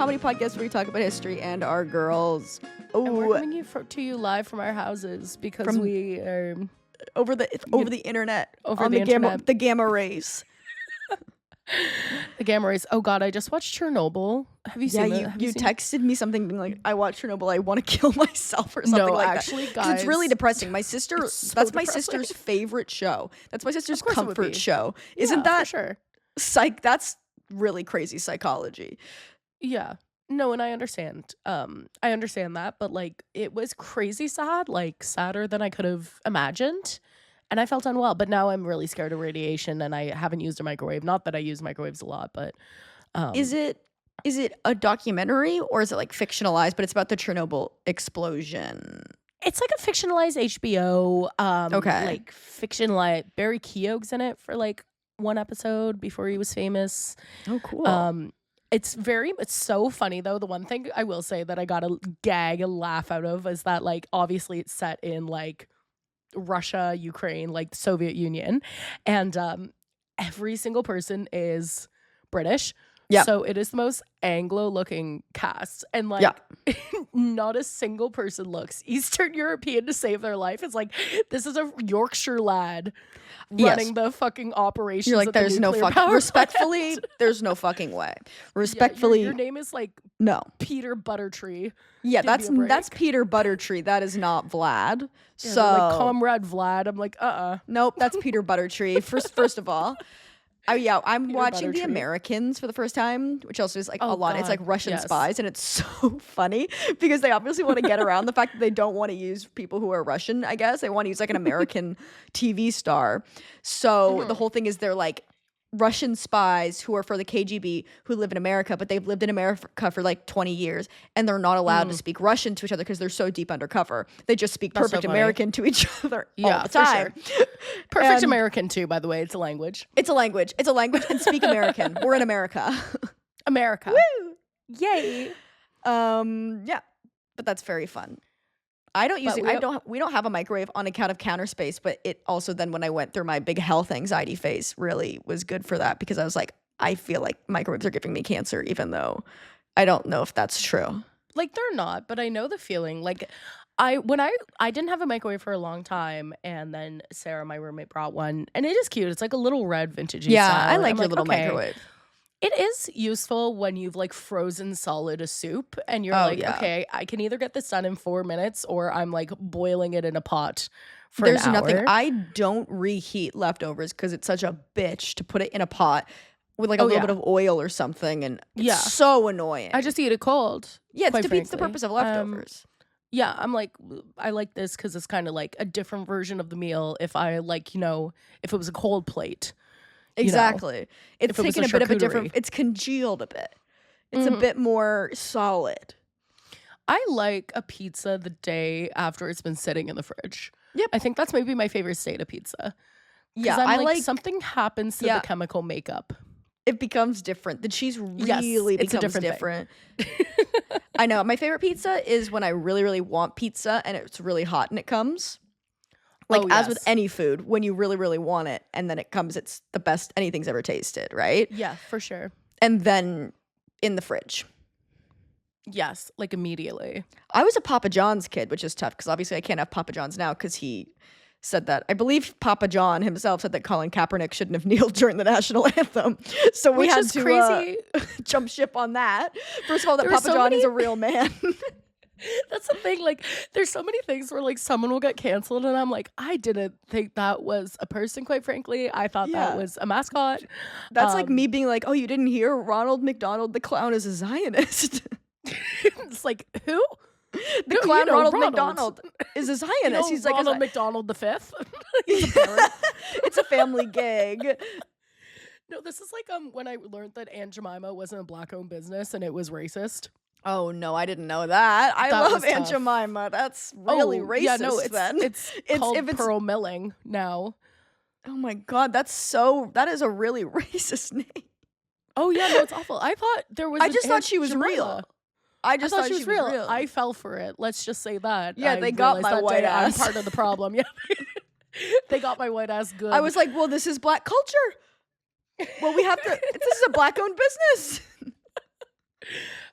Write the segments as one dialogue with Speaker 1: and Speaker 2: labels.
Speaker 1: comedy podcast where we talk about history and our girls.
Speaker 2: And we're
Speaker 1: Oh,
Speaker 2: coming to you live from our houses because we are
Speaker 1: over the internet,
Speaker 2: Over
Speaker 1: on
Speaker 2: the
Speaker 1: the
Speaker 2: internet.
Speaker 1: gamma rays.
Speaker 2: the gamma rays. Oh God, I just watched Chernobyl. Have you
Speaker 1: Yeah,
Speaker 2: seen it? Have
Speaker 1: you
Speaker 2: seen
Speaker 1: texted me something being like, I watched Chernobyl, I want to kill myself or something
Speaker 2: No,
Speaker 1: like
Speaker 2: actually,
Speaker 1: that. 'Cause it's really
Speaker 2: guys,
Speaker 1: depressing. My sister,
Speaker 2: it's so
Speaker 1: that's my
Speaker 2: depressing.
Speaker 1: sister's favorite show. That's my sister's
Speaker 2: course it would
Speaker 1: comfort
Speaker 2: be.
Speaker 1: show.
Speaker 2: Yeah,
Speaker 1: Isn't
Speaker 2: for
Speaker 1: that
Speaker 2: sure?
Speaker 1: that's really crazy psychology.
Speaker 2: Yeah. No, and I understand. I understand that, but like it was crazy sad, like sadder than I could have imagined. And I felt unwell, but now I'm really scared of radiation and I haven't used a microwave. Not that I use microwaves a lot, but
Speaker 1: Is it a documentary or is it like fictionalized, but it's about the Chernobyl explosion?
Speaker 2: it's like a fictionalized HBO.
Speaker 1: Okay.
Speaker 2: Like fictionalized Barry Keogh's in it for like one episode before he was famous.
Speaker 1: Oh, cool.
Speaker 2: It's so funny though. The one thing I will say that I got a gag and laugh out of is that like obviously it's set in like Russia, Ukraine, like the Soviet Union, and every single person is British.
Speaker 1: Yeah.
Speaker 2: So it is the most Anglo-looking cast, and like
Speaker 1: Yeah.
Speaker 2: not a single person looks Eastern European to save their life. It's like this is a Yorkshire lad running the fucking operations.
Speaker 1: You're like,
Speaker 2: at the
Speaker 1: there's no
Speaker 2: nuclear
Speaker 1: fucking
Speaker 2: power
Speaker 1: respectfully,
Speaker 2: plant.
Speaker 1: there's no fucking way.
Speaker 2: Yeah,
Speaker 1: Respectfully,
Speaker 2: your name is like
Speaker 1: no.
Speaker 2: Peter Buttertree.
Speaker 1: Yeah,
Speaker 2: Give me a
Speaker 1: that's
Speaker 2: break.
Speaker 1: Peter Buttertree. That is not Vlad.
Speaker 2: Yeah,
Speaker 1: So
Speaker 2: they're like Comrade Vlad. I'm like,
Speaker 1: nope, that's Peter Buttertree. First of all. I'm
Speaker 2: Peter
Speaker 1: watching The
Speaker 2: Buttertree.
Speaker 1: Americans for the first time, which also is like a
Speaker 2: Oh,
Speaker 1: lot. It's like
Speaker 2: God,
Speaker 1: Russian
Speaker 2: yes.
Speaker 1: spies, and it's so funny because they obviously want to get around the fact that they don't want to use people who are Russian, I guess. They want to use like an American TV star. So the whole thing is they're like Russian spies who are for the KGB who live in America, but they've lived in America for like 20 years and they're not allowed to speak Russian to each other because they're so deep undercover. They just speak
Speaker 2: That's so
Speaker 1: perfect
Speaker 2: funny.
Speaker 1: American to each other all
Speaker 2: Yeah,
Speaker 1: the
Speaker 2: for
Speaker 1: time.
Speaker 2: Perfect
Speaker 1: And-
Speaker 2: American too, by the way. It's a language.
Speaker 1: It's a language. It's a language and speak American. We're in America.
Speaker 2: America.
Speaker 1: Woo!
Speaker 2: Yay.
Speaker 1: Yeah, but that's very fun. I don't use
Speaker 2: But
Speaker 1: it. We don't have a microwave on account of counter space, but it also then when I went through my big health anxiety phase really was good for that because I was like, I feel like microwaves are giving me cancer, even though I don't know if that's true.
Speaker 2: Like they're not, but I know the feeling. Like I didn't have a microwave for a long time, and then Sarah, my roommate, brought one, and it is cute. It's like a little red vintagey
Speaker 1: Yeah,
Speaker 2: style.
Speaker 1: I
Speaker 2: and
Speaker 1: like
Speaker 2: I'm
Speaker 1: your little
Speaker 2: okay.
Speaker 1: microwave.
Speaker 2: It is useful when you've like frozen solid a soup and you're
Speaker 1: Oh,
Speaker 2: like,
Speaker 1: yeah.
Speaker 2: okay, I can either get this done in 4 minutes or I'm like boiling it in a pot for
Speaker 1: There's
Speaker 2: an hour.
Speaker 1: nothing. I don't reheat leftovers because it's such a bitch to put it in a pot with like a
Speaker 2: Oh,
Speaker 1: little
Speaker 2: yeah.
Speaker 1: bit of oil or something, and it's
Speaker 2: Yeah.
Speaker 1: so annoying.
Speaker 2: I just eat it cold.
Speaker 1: yeah, it
Speaker 2: quite
Speaker 1: defeats the
Speaker 2: frankly.
Speaker 1: purpose of leftovers.
Speaker 2: Yeah, I'm like, I like this because it's kind of like a different version of the meal. If I like, if it was a cold plate.
Speaker 1: Exactly. It's
Speaker 2: if it was
Speaker 1: taken
Speaker 2: a
Speaker 1: a bit of a different.
Speaker 2: charcuterie.
Speaker 1: It's congealed a bit. It's
Speaker 2: Mm-hmm.
Speaker 1: a bit more solid.
Speaker 2: I like a pizza the day after it's been sitting in the fridge.
Speaker 1: Yep.
Speaker 2: I think that's maybe my favorite state of pizza.
Speaker 1: Yeah,
Speaker 2: I'm
Speaker 1: I
Speaker 2: like,
Speaker 1: like.
Speaker 2: something happens to
Speaker 1: Yeah.
Speaker 2: the chemical makeup.
Speaker 1: It becomes different. The cheese
Speaker 2: Yes,
Speaker 1: really
Speaker 2: it's a
Speaker 1: becomes
Speaker 2: different thing.
Speaker 1: different. I know. My favorite pizza is when I really, really want pizza and it's really hot and it comes. Like,
Speaker 2: Oh,
Speaker 1: as with
Speaker 2: yes.
Speaker 1: any food, when you really, really want it and then it comes, it's the best anything's ever tasted, right?
Speaker 2: Yeah, for sure.
Speaker 1: And then in the fridge.
Speaker 2: Yes, like immediately.
Speaker 1: I was a Papa John's kid, which is tough because obviously I can't have Papa John's now because he said that. I believe Papa John himself said that Colin Kaepernick shouldn't have kneeled during the national anthem. So we
Speaker 2: Which
Speaker 1: had
Speaker 2: is
Speaker 1: to
Speaker 2: crazy.
Speaker 1: jump ship on that. First of all, that
Speaker 2: There were
Speaker 1: Papa
Speaker 2: so
Speaker 1: John is
Speaker 2: many-
Speaker 1: a real man.
Speaker 2: That's the thing. Like, there's so many things where like someone will get canceled, and I'm like, I didn't think that was a person. Quite frankly, I thought
Speaker 1: Yeah.
Speaker 2: that was a mascot.
Speaker 1: That's like me being like, oh, you didn't hear Ronald McDonald the clown is a Zionist.
Speaker 2: It's like who?
Speaker 1: The clown Ronald McDonald is a Zionist. He's like,
Speaker 2: Ronald McDonald the Fifth. He's a parent.
Speaker 1: it's a family gag.
Speaker 2: No, this is like when I learned that Aunt Jemima wasn't a black-owned business and it was racist.
Speaker 1: Oh no, I didn't know that. I
Speaker 2: That
Speaker 1: love
Speaker 2: was
Speaker 1: Aunt
Speaker 2: tough.
Speaker 1: Jemima. That's really racist.
Speaker 2: Yeah, no,
Speaker 1: then
Speaker 2: it's called
Speaker 1: if it's
Speaker 2: Pearl Milling now.
Speaker 1: oh my god, that is a really racist name.
Speaker 2: Oh yeah, no, it's awful. I thought there was.
Speaker 1: I
Speaker 2: an
Speaker 1: just thought
Speaker 2: Aunt
Speaker 1: she was
Speaker 2: Jemima.
Speaker 1: real. I just
Speaker 2: thought she was real. I fell for it. Let's just say that.
Speaker 1: Yeah,
Speaker 2: I
Speaker 1: they got
Speaker 2: realized
Speaker 1: my
Speaker 2: that
Speaker 1: white
Speaker 2: day I'm
Speaker 1: ass.
Speaker 2: part of the problem. Yeah, they got my white ass good.
Speaker 1: I was like, well, this is black culture. Well, we have to. This is a black-owned business.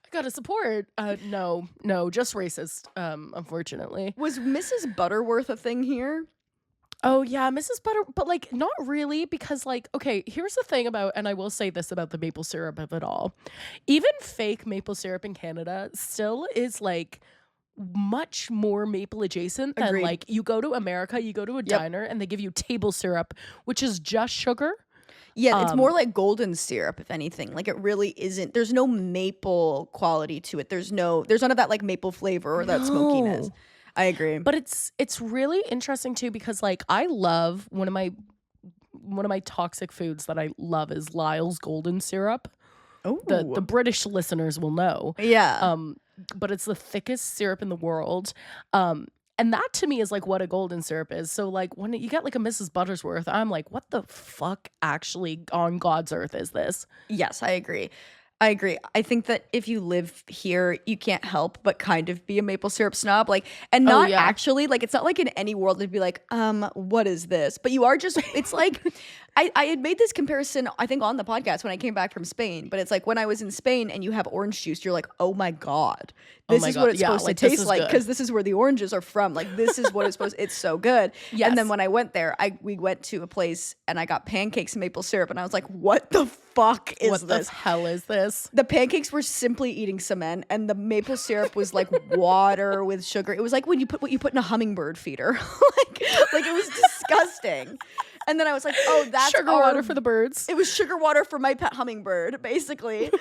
Speaker 2: I gotta support. No, just racist. Unfortunately.
Speaker 1: Was Mrs. Butterworth a thing here?
Speaker 2: Oh yeah, Mrs. Butter, but like not really because like okay, here's the thing about, and I will say this about the maple syrup of it all. Even fake maple syrup in Canada still is like much more maple adjacent than
Speaker 1: Agreed.
Speaker 2: like you go to America, you go to a diner and they give you table syrup, which is just sugar.
Speaker 1: Yeah, it's more like golden syrup, if anything. Like it really isn't. There's no maple quality to it. There's none of that like maple flavor or that smokiness.
Speaker 2: No.
Speaker 1: I agree.
Speaker 2: But it's really interesting too because like I love one of my toxic foods that I love is Lyle's golden syrup.
Speaker 1: Oh,
Speaker 2: The British listeners will know.
Speaker 1: yeah.
Speaker 2: But it's the thickest syrup in the world. And that to me is like what a golden syrup is. So like when you get like a Mrs. Buttersworth, I'm like, what the fuck actually on God's earth is this?
Speaker 1: Yes, I agree. I agree. I think that if you live here, you can't help but kind of be a maple syrup snob. Like, and not
Speaker 2: yeah.
Speaker 1: actually, like, it's not like in any world it'd be like, what is this? But you are just, it's like, I had made this comparison, I think, on the podcast when I came back from Spain. But it's like when I was in Spain and you have orange juice, you're like, oh my God, this is what it's supposed to taste like because this is where the oranges are from. Like, this is what it's supposed it's so good.
Speaker 2: Yes.
Speaker 1: And then when I went there, we went to a place and I got pancakes and maple syrup. And I was like, what the fuck is
Speaker 2: What
Speaker 1: this?
Speaker 2: the hell is this?
Speaker 1: The pancakes were simply eating cement, and the maple syrup was like water with sugar. It was like when you put what you put in a hummingbird feeder, like it was disgusting. And then I was like, "Oh, that's
Speaker 2: sugar water for the birds."
Speaker 1: It was sugar water for my pet hummingbird, basically.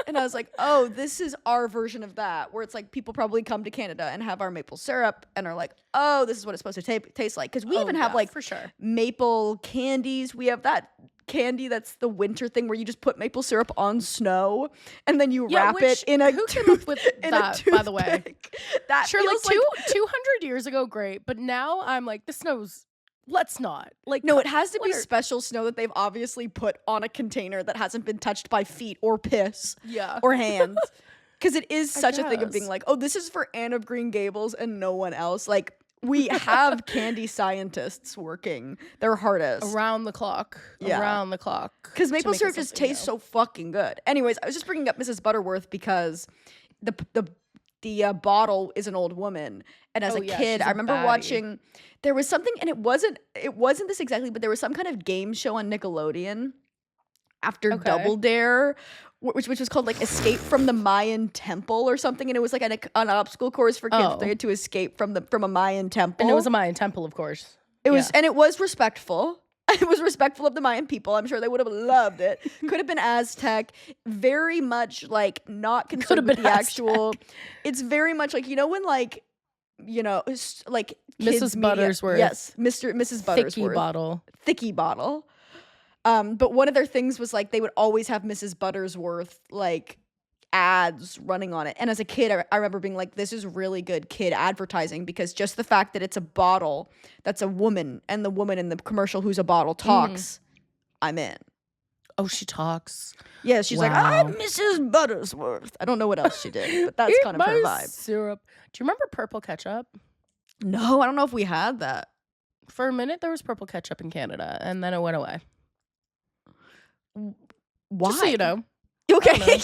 Speaker 1: And I was like, "Oh, this is our version of that, where it's like people probably come to Canada and have our maple syrup and are like, oh, this is what it's supposed to taste like." Because we even have like
Speaker 2: for sure
Speaker 1: maple candies. We have that candy that's the winter thing where you just put maple syrup on snow and then you wrap it in a
Speaker 2: who came up with that, by the way?
Speaker 1: toothpick. That
Speaker 2: Sure, like
Speaker 1: feels
Speaker 2: 200 years ago, great. But now I'm like, this snow's, let's not. Like,
Speaker 1: no, it has to be special snow that they've obviously put on a container that hasn't been touched by feet or piss or hands. Because it is such a thing of being like, oh, this is for Anne of Green Gables and no one else. Like, we have candy scientists working their hardest.
Speaker 2: Around the clock.
Speaker 1: Yeah.
Speaker 2: Around the clock.
Speaker 1: Because maple syrup just tastes so fucking good. Anyways, I was just bringing up Mrs. Butterworth because the bottle is an old woman. And as a kid, I remember watching, there was something, and it wasn't this exactly, but there was some kind of game show on Nickelodeon after Double Dare, which was called like Escape from the Mayan Temple or something, and it was like an obstacle course for kids. They had to escape from a Mayan temple,
Speaker 2: and it was a Mayan temple, of course.
Speaker 1: It was, and it was respectful. It was respectful of the Mayan people. I'm sure they would have loved it. Could have been Aztec. Very much like not concerned with the actual. It's very much like, you know, when like, you know, like
Speaker 2: Mrs. Buttersworth.
Speaker 1: Yes, Mrs. Buttersworth. Thicky bottle. But one of their things was like they would always have Mrs. Buttersworth like ads running on it. And as a kid, I remember being like, this is really good kid advertising, because just the fact that it's a bottle that's a woman, and the woman in the commercial who's a bottle talks, I'm in.
Speaker 2: Oh, she talks.
Speaker 1: Yeah, she's like, I'm Mrs. Buttersworth. I don't know what else she did, but that's kind of her vibe.
Speaker 2: Syrup. Do you remember purple ketchup?
Speaker 1: No, I don't know if we had that.
Speaker 2: For a minute, there was purple ketchup in Canada, and then it went away.
Speaker 1: Why?
Speaker 2: Just so you know.
Speaker 1: Okay.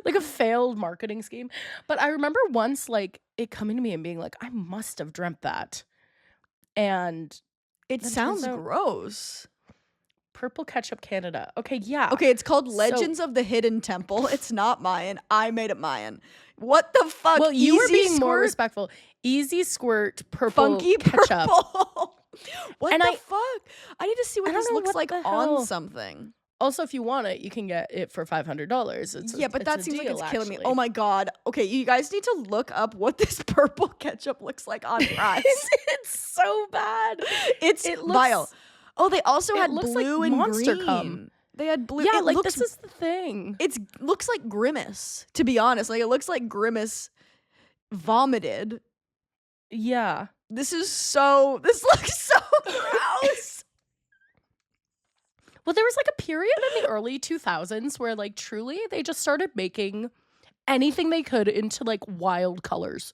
Speaker 2: Like a failed marketing scheme. But I remember once like it coming to me and being like, I must have dreamt that. And
Speaker 1: it sounds gross.
Speaker 2: Purple ketchup Canada. Okay, yeah.
Speaker 1: Okay, it's called Legends of the Hidden Temple. It's not Mayan. I made it Mayan. What the fuck?
Speaker 2: Well, you were being more respectful. Easy squirt purple
Speaker 1: funky
Speaker 2: ketchup.
Speaker 1: Purple. What the fuck? I need to see what this looks like on something.
Speaker 2: Also, if you want it, you can get it for $500.
Speaker 1: But that seems like it's killing me. Oh my God. Okay, you guys need to look up what this purple ketchup looks like on price.
Speaker 2: It's so bad.
Speaker 1: It looks vile. Oh, they also had blue
Speaker 2: like
Speaker 1: and
Speaker 2: Monster
Speaker 1: green.
Speaker 2: Cum.
Speaker 1: They had blue.
Speaker 2: Yeah, like this is the thing.
Speaker 1: It looks like Grimace, to be honest. Like it looks like Grimace vomited.
Speaker 2: Yeah.
Speaker 1: This looks so gross.
Speaker 2: Well, there was like a period in the early 2000s where like truly they just started making anything they could into like wild colors.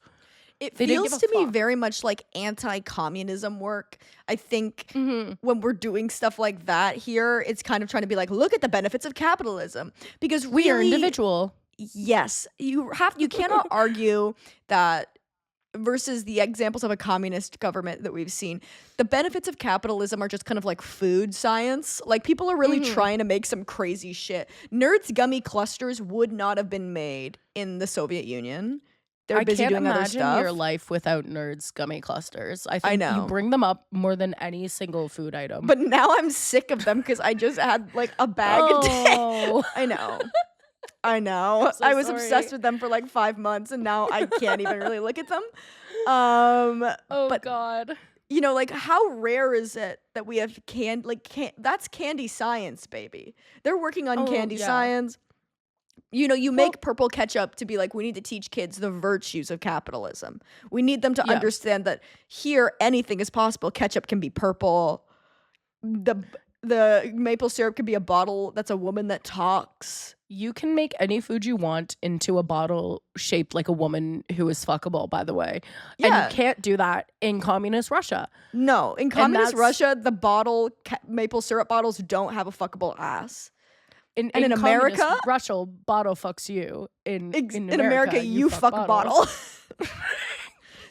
Speaker 1: It feels to me very much like anti-communism work. I think when we're doing stuff like that here, it's kind of trying to be like, look at the benefits of capitalism. Because
Speaker 2: we are individual.
Speaker 1: yes, you cannot argue that versus the examples of a communist government that we've seen. The benefits of capitalism are just kind of like food science. Like people are really
Speaker 2: Mhm.
Speaker 1: trying to make some crazy shit. Nerds gummy clusters would not have been made in the Soviet Union. They're
Speaker 2: I
Speaker 1: busy
Speaker 2: can't
Speaker 1: doing other
Speaker 2: imagine your
Speaker 1: stuff.
Speaker 2: life without Nerds gummy clusters. I
Speaker 1: I
Speaker 2: think you
Speaker 1: know.
Speaker 2: bring them up more than any single food item.
Speaker 1: But now I'm sick of them because I just had like a bag a day.
Speaker 2: Oh,
Speaker 1: I know. I know.
Speaker 2: I'm so
Speaker 1: I was
Speaker 2: sorry.
Speaker 1: obsessed with them for like 5 months and now I can't even really look at them.
Speaker 2: Oh
Speaker 1: But
Speaker 2: God.
Speaker 1: you know, like how rare is it that we have that's candy science, baby. They're working on
Speaker 2: Oh
Speaker 1: candy
Speaker 2: yeah.
Speaker 1: science. You know, you
Speaker 2: Well,
Speaker 1: make purple ketchup to be like, we need to teach kids the virtues of capitalism. We need them to
Speaker 2: yeah.
Speaker 1: understand that here anything is possible. Ketchup can be purple. The the maple syrup could be a bottle that's a woman that talks.
Speaker 2: You can make any food you want into a bottle shaped like a woman who is fuckable, by the way. And you
Speaker 1: Yeah.
Speaker 2: can't do that in communist Russia.
Speaker 1: No, in
Speaker 2: And
Speaker 1: communist
Speaker 2: that's
Speaker 1: Russia, the maple syrup bottles don't have a fuckable ass.
Speaker 2: in,
Speaker 1: And in
Speaker 2: communist
Speaker 1: America,
Speaker 2: Russia, bottle fucks you. In
Speaker 1: in America, you fuck a bottle.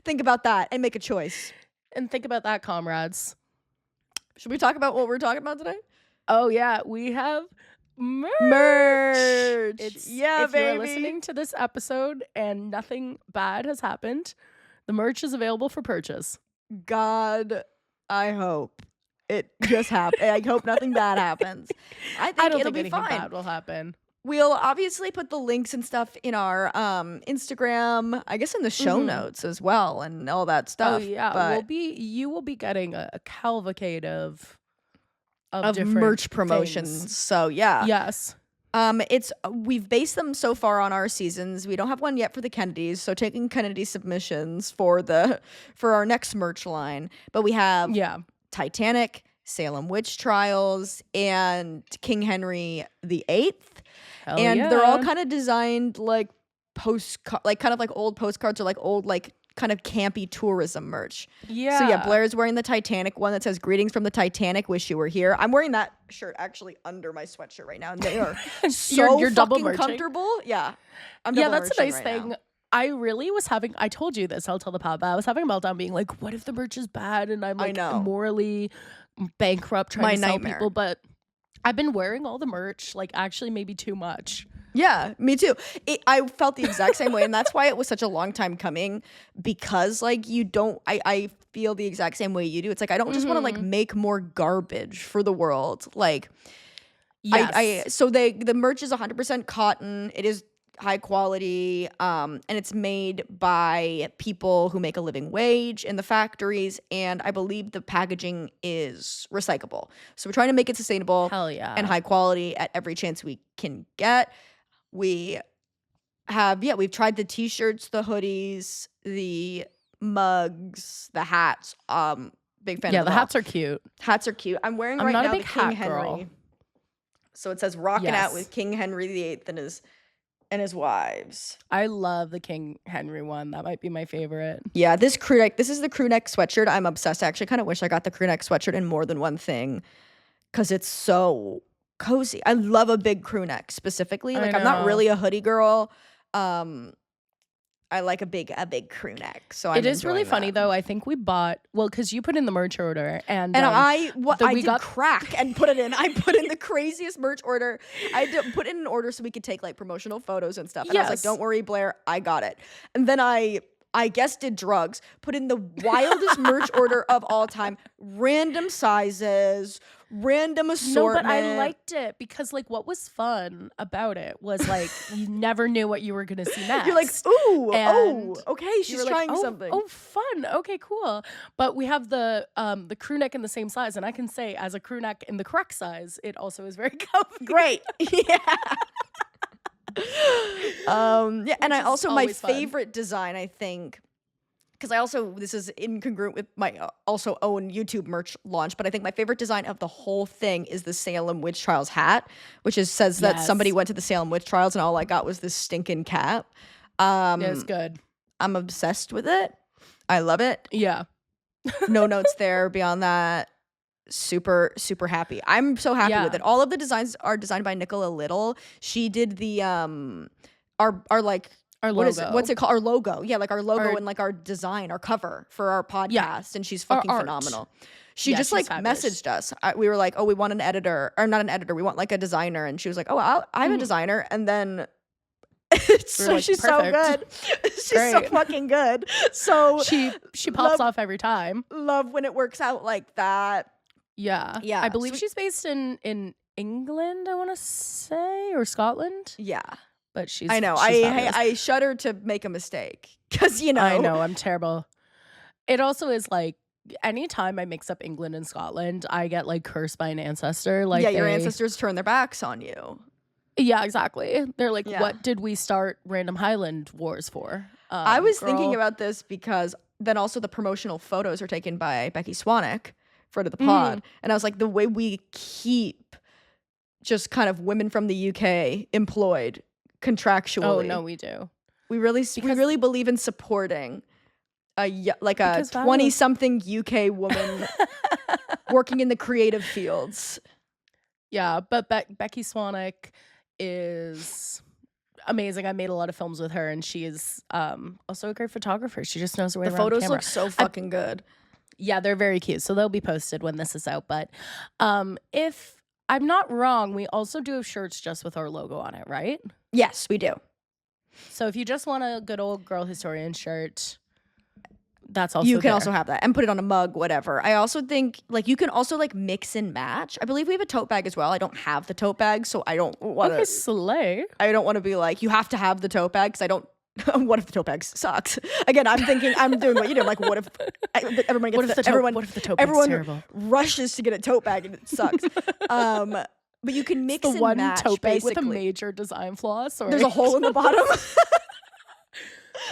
Speaker 1: Think about that and make a choice.
Speaker 2: And think about that, comrades.
Speaker 1: Should we talk about what we're talking about today?
Speaker 2: Oh yeah, we have merch.
Speaker 1: Merch.
Speaker 2: It's
Speaker 1: Yeah,
Speaker 2: if
Speaker 1: baby.
Speaker 2: you're listening to this episode and nothing bad has happened, the merch is available for purchase.
Speaker 1: God, I hope it just happens. I hope nothing bad happens. I think
Speaker 2: don't
Speaker 1: it'll
Speaker 2: think
Speaker 1: be
Speaker 2: anything
Speaker 1: fine.
Speaker 2: bad will happen.
Speaker 1: We'll obviously put the links and stuff in our Instagram, I guess in the show
Speaker 2: Mhm.
Speaker 1: notes as well and all that
Speaker 2: Oh
Speaker 1: stuff.
Speaker 2: yeah,
Speaker 1: But
Speaker 2: you will be getting a cavalcade of
Speaker 1: of
Speaker 2: different
Speaker 1: merch promotions.
Speaker 2: things.
Speaker 1: So yeah.
Speaker 2: Yes.
Speaker 1: We've based them so far on our seasons. We don't have one yet for the Kennedys, so taking Kennedy submissions for our next merch line. But we have
Speaker 2: Yeah.
Speaker 1: Titanic, Salem witch trials, and King Henry VIII.
Speaker 2: Hell
Speaker 1: And they're all
Speaker 2: yeah.
Speaker 1: kind of designed like kind of like old postcards or like old like kind of campy tourism merch.
Speaker 2: Yeah.
Speaker 1: So yeah, Blair's wearing the Titanic one that says "Greetings from the Titanic. Wish you were here." I'm wearing that shirt actually under my sweatshirt right now, and they are so
Speaker 2: You're double
Speaker 1: fucking
Speaker 2: merching.
Speaker 1: comfortable. Yeah, I'm
Speaker 2: Yeah,
Speaker 1: double
Speaker 2: that's a
Speaker 1: merching
Speaker 2: nice
Speaker 1: right
Speaker 2: thing.
Speaker 1: now.
Speaker 2: I really was having I told you this, I'll tell the pod, but I was having a meltdown being like, what if the merch is bad and I'm
Speaker 1: I
Speaker 2: like
Speaker 1: know.
Speaker 2: morally bankrupt trying
Speaker 1: My
Speaker 2: to sell
Speaker 1: nightmare.
Speaker 2: people, but I've been wearing all the merch, like actually maybe too much.
Speaker 1: Yeah, me too. I felt the exact same way, and that's why it was such a long time coming. Because like you don't, I feel the exact same way you do. It's like I don't just want to like make more garbage for the world. Like
Speaker 2: Yes.
Speaker 1: so the merch is 100% cotton. It is high quality, and it's made by people who make a living wage in the factories. And I believe the packaging is recyclable. So we're trying to make it sustainable
Speaker 2: Hell yeah.
Speaker 1: and high quality at every chance we can get. We've tried the t-shirts, the hoodies, the mugs, the hats. Big fan
Speaker 2: Yeah,
Speaker 1: of
Speaker 2: the
Speaker 1: them all.
Speaker 2: hats are cute.
Speaker 1: Hats are cute. I'm wearing
Speaker 2: I'm
Speaker 1: right
Speaker 2: not a
Speaker 1: now
Speaker 2: big
Speaker 1: the King
Speaker 2: hat girl.
Speaker 1: Henry. So it says rocking out
Speaker 2: Yes.
Speaker 1: with King Henry VIII and his wives.
Speaker 2: I love the King Henry one. That might be my favorite.
Speaker 1: Yeah, this is the crew neck sweatshirt. I'm obsessed. I actually kind of wish I got the crew neck sweatshirt in more than one thing because it's so cozy. I love a big crew neck specifically.
Speaker 2: I
Speaker 1: Like I'm not
Speaker 2: know.
Speaker 1: really a hoodie girl. I like a big crew neck. So
Speaker 2: It is really
Speaker 1: enjoying
Speaker 2: funny
Speaker 1: that.
Speaker 2: though. I think we bought because you put in the merch order and
Speaker 1: And
Speaker 2: we
Speaker 1: I did
Speaker 2: got-
Speaker 1: crack and put it in. I put in the craziest merch order. I did put in an order so we could take like promotional photos and stuff. And I was like,
Speaker 2: Yes.
Speaker 1: "Don't worry, Blair, I got it." And then I guess did drugs. Put in the wildest merch order of all time. Random sizes, random
Speaker 2: No,
Speaker 1: assortment.
Speaker 2: but I liked it because like what was fun about it was like you never knew what you were gonna see next.
Speaker 1: You're like, "Ooh,
Speaker 2: And
Speaker 1: okay,
Speaker 2: You
Speaker 1: she's
Speaker 2: were like,
Speaker 1: trying
Speaker 2: oh,
Speaker 1: something."
Speaker 2: Oh, fun. Okay, cool. But we have the crew neck in the same size, and I can say as a crew neck in the correct size, it also is very comfy.
Speaker 1: Great. Yeah. Yeah, and
Speaker 2: Which
Speaker 1: I
Speaker 2: is
Speaker 1: also my
Speaker 2: always fun.
Speaker 1: favorite design, I think, because this is incongruent with my also own YouTube merch launch, but I think my favorite design of the whole thing is the Salem witch trials hat, which says that somebody
Speaker 2: Yes.
Speaker 1: went to the Salem witch trials and all I got was this stinking cap.
Speaker 2: It's good.
Speaker 1: I'm obsessed with it. I love it.
Speaker 2: Yeah.
Speaker 1: No notes there beyond that. Super happy. I'm so happy with
Speaker 2: Yeah.
Speaker 1: it. All of the designs are designed by Nicola Little. She did the our like
Speaker 2: Our
Speaker 1: what is it?
Speaker 2: logo.
Speaker 1: What's it called? Our logo. Yeah, like our logo
Speaker 2: Our-
Speaker 1: and like our design, our cover for our podcast.
Speaker 2: Yeah.
Speaker 1: And she's
Speaker 2: Our
Speaker 1: fucking
Speaker 2: art.
Speaker 1: phenomenal. She
Speaker 2: Yeah,
Speaker 1: just
Speaker 2: she's
Speaker 1: like
Speaker 2: fabulous.
Speaker 1: messaged us. We were like, oh, we want an editor, or not an editor. We want like a designer. And she was like, oh, I'm a designer. And then so
Speaker 2: like,
Speaker 1: she's so good.
Speaker 2: perfect.
Speaker 1: She's so
Speaker 2: Great.
Speaker 1: fucking good. So
Speaker 2: She pops off every time.
Speaker 1: love when it works out like that.
Speaker 2: Yeah.
Speaker 1: Yeah,
Speaker 2: I believe
Speaker 1: so-
Speaker 2: she's based in England, I want to say, or Scotland.
Speaker 1: Yeah,
Speaker 2: But she's
Speaker 1: I know.
Speaker 2: she's fabulous.
Speaker 1: I shudder to make a mistake because
Speaker 2: I know, I'm terrible. It also is like anytime I mix up England and Scotland, I get like cursed by an ancestor. Like
Speaker 1: yeah, your ancestors turn their backs on you.
Speaker 2: Yeah, exactly. They're like,
Speaker 1: Yeah.
Speaker 2: what did we start random Highland wars for?
Speaker 1: I was thinking
Speaker 2: girl.
Speaker 1: about this because then also the promotional photos are taken by Becky Swanick, friend of the pod, and I was like, the way we keep just kind of women from the UK employed contractually.
Speaker 2: Oh no, we do.
Speaker 1: We really believe in supporting a 20-something UK woman working in the creative fields.
Speaker 2: Yeah, but Becky Swanick is amazing. I made a lot of films with her, and she is also a great photographer. She just knows her way
Speaker 1: The
Speaker 2: around
Speaker 1: photos
Speaker 2: the camera.
Speaker 1: look so fucking good.
Speaker 2: Yeah, they're very cute. So they'll be posted when this is out. But if I'm not wrong, we also do have shirts just with our logo on it, right?
Speaker 1: Yes, we do.
Speaker 2: So if you just want a good old girl historian shirt, that's also
Speaker 1: You can
Speaker 2: there.
Speaker 1: also have that and put it on a mug, whatever. I also think like you can also like mix and match. I believe we have a tote bag as well. I don't have the tote bag, so I don't want to.
Speaker 2: Okay, slay.
Speaker 1: I don't want to be like you have to have the tote bag because I don't. What if the tote bag sucks? Again, I'm thinking I'm doing what you do. Like, what if everyone gets
Speaker 2: What if the tote bag's
Speaker 1: everyone
Speaker 2: terrible?
Speaker 1: rushes to get a tote bag and it sucks. But you can mix
Speaker 2: The
Speaker 1: and
Speaker 2: one
Speaker 1: match
Speaker 2: tote bag with a
Speaker 1: basically.
Speaker 2: major design flaw. Sorry.
Speaker 1: There's a hole in the bottom of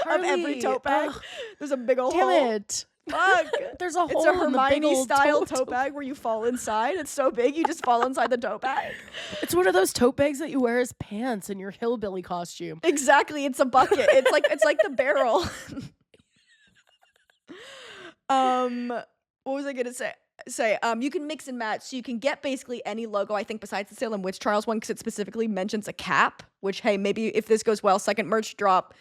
Speaker 2: Harley,
Speaker 1: every tote bag.
Speaker 2: ugh,
Speaker 1: There's a big old
Speaker 2: damn
Speaker 1: hole.
Speaker 2: it.
Speaker 1: Fuck.
Speaker 2: There's a
Speaker 1: It's
Speaker 2: hole
Speaker 1: a
Speaker 2: in the big
Speaker 1: Hermione
Speaker 2: old
Speaker 1: style tote bag where you fall inside. It's so big you just fall inside the tote bag.
Speaker 2: It's one of those tote bags that you wear as pants in your hillbilly costume.
Speaker 1: Exactly. It's a bucket. It's like the barrel. What was I gonna say? You can mix and match, so you can get basically any logo, I think, besides the Salem Witch Trials one, because it specifically mentions a cap, which, hey, maybe if this goes well, second merch drop,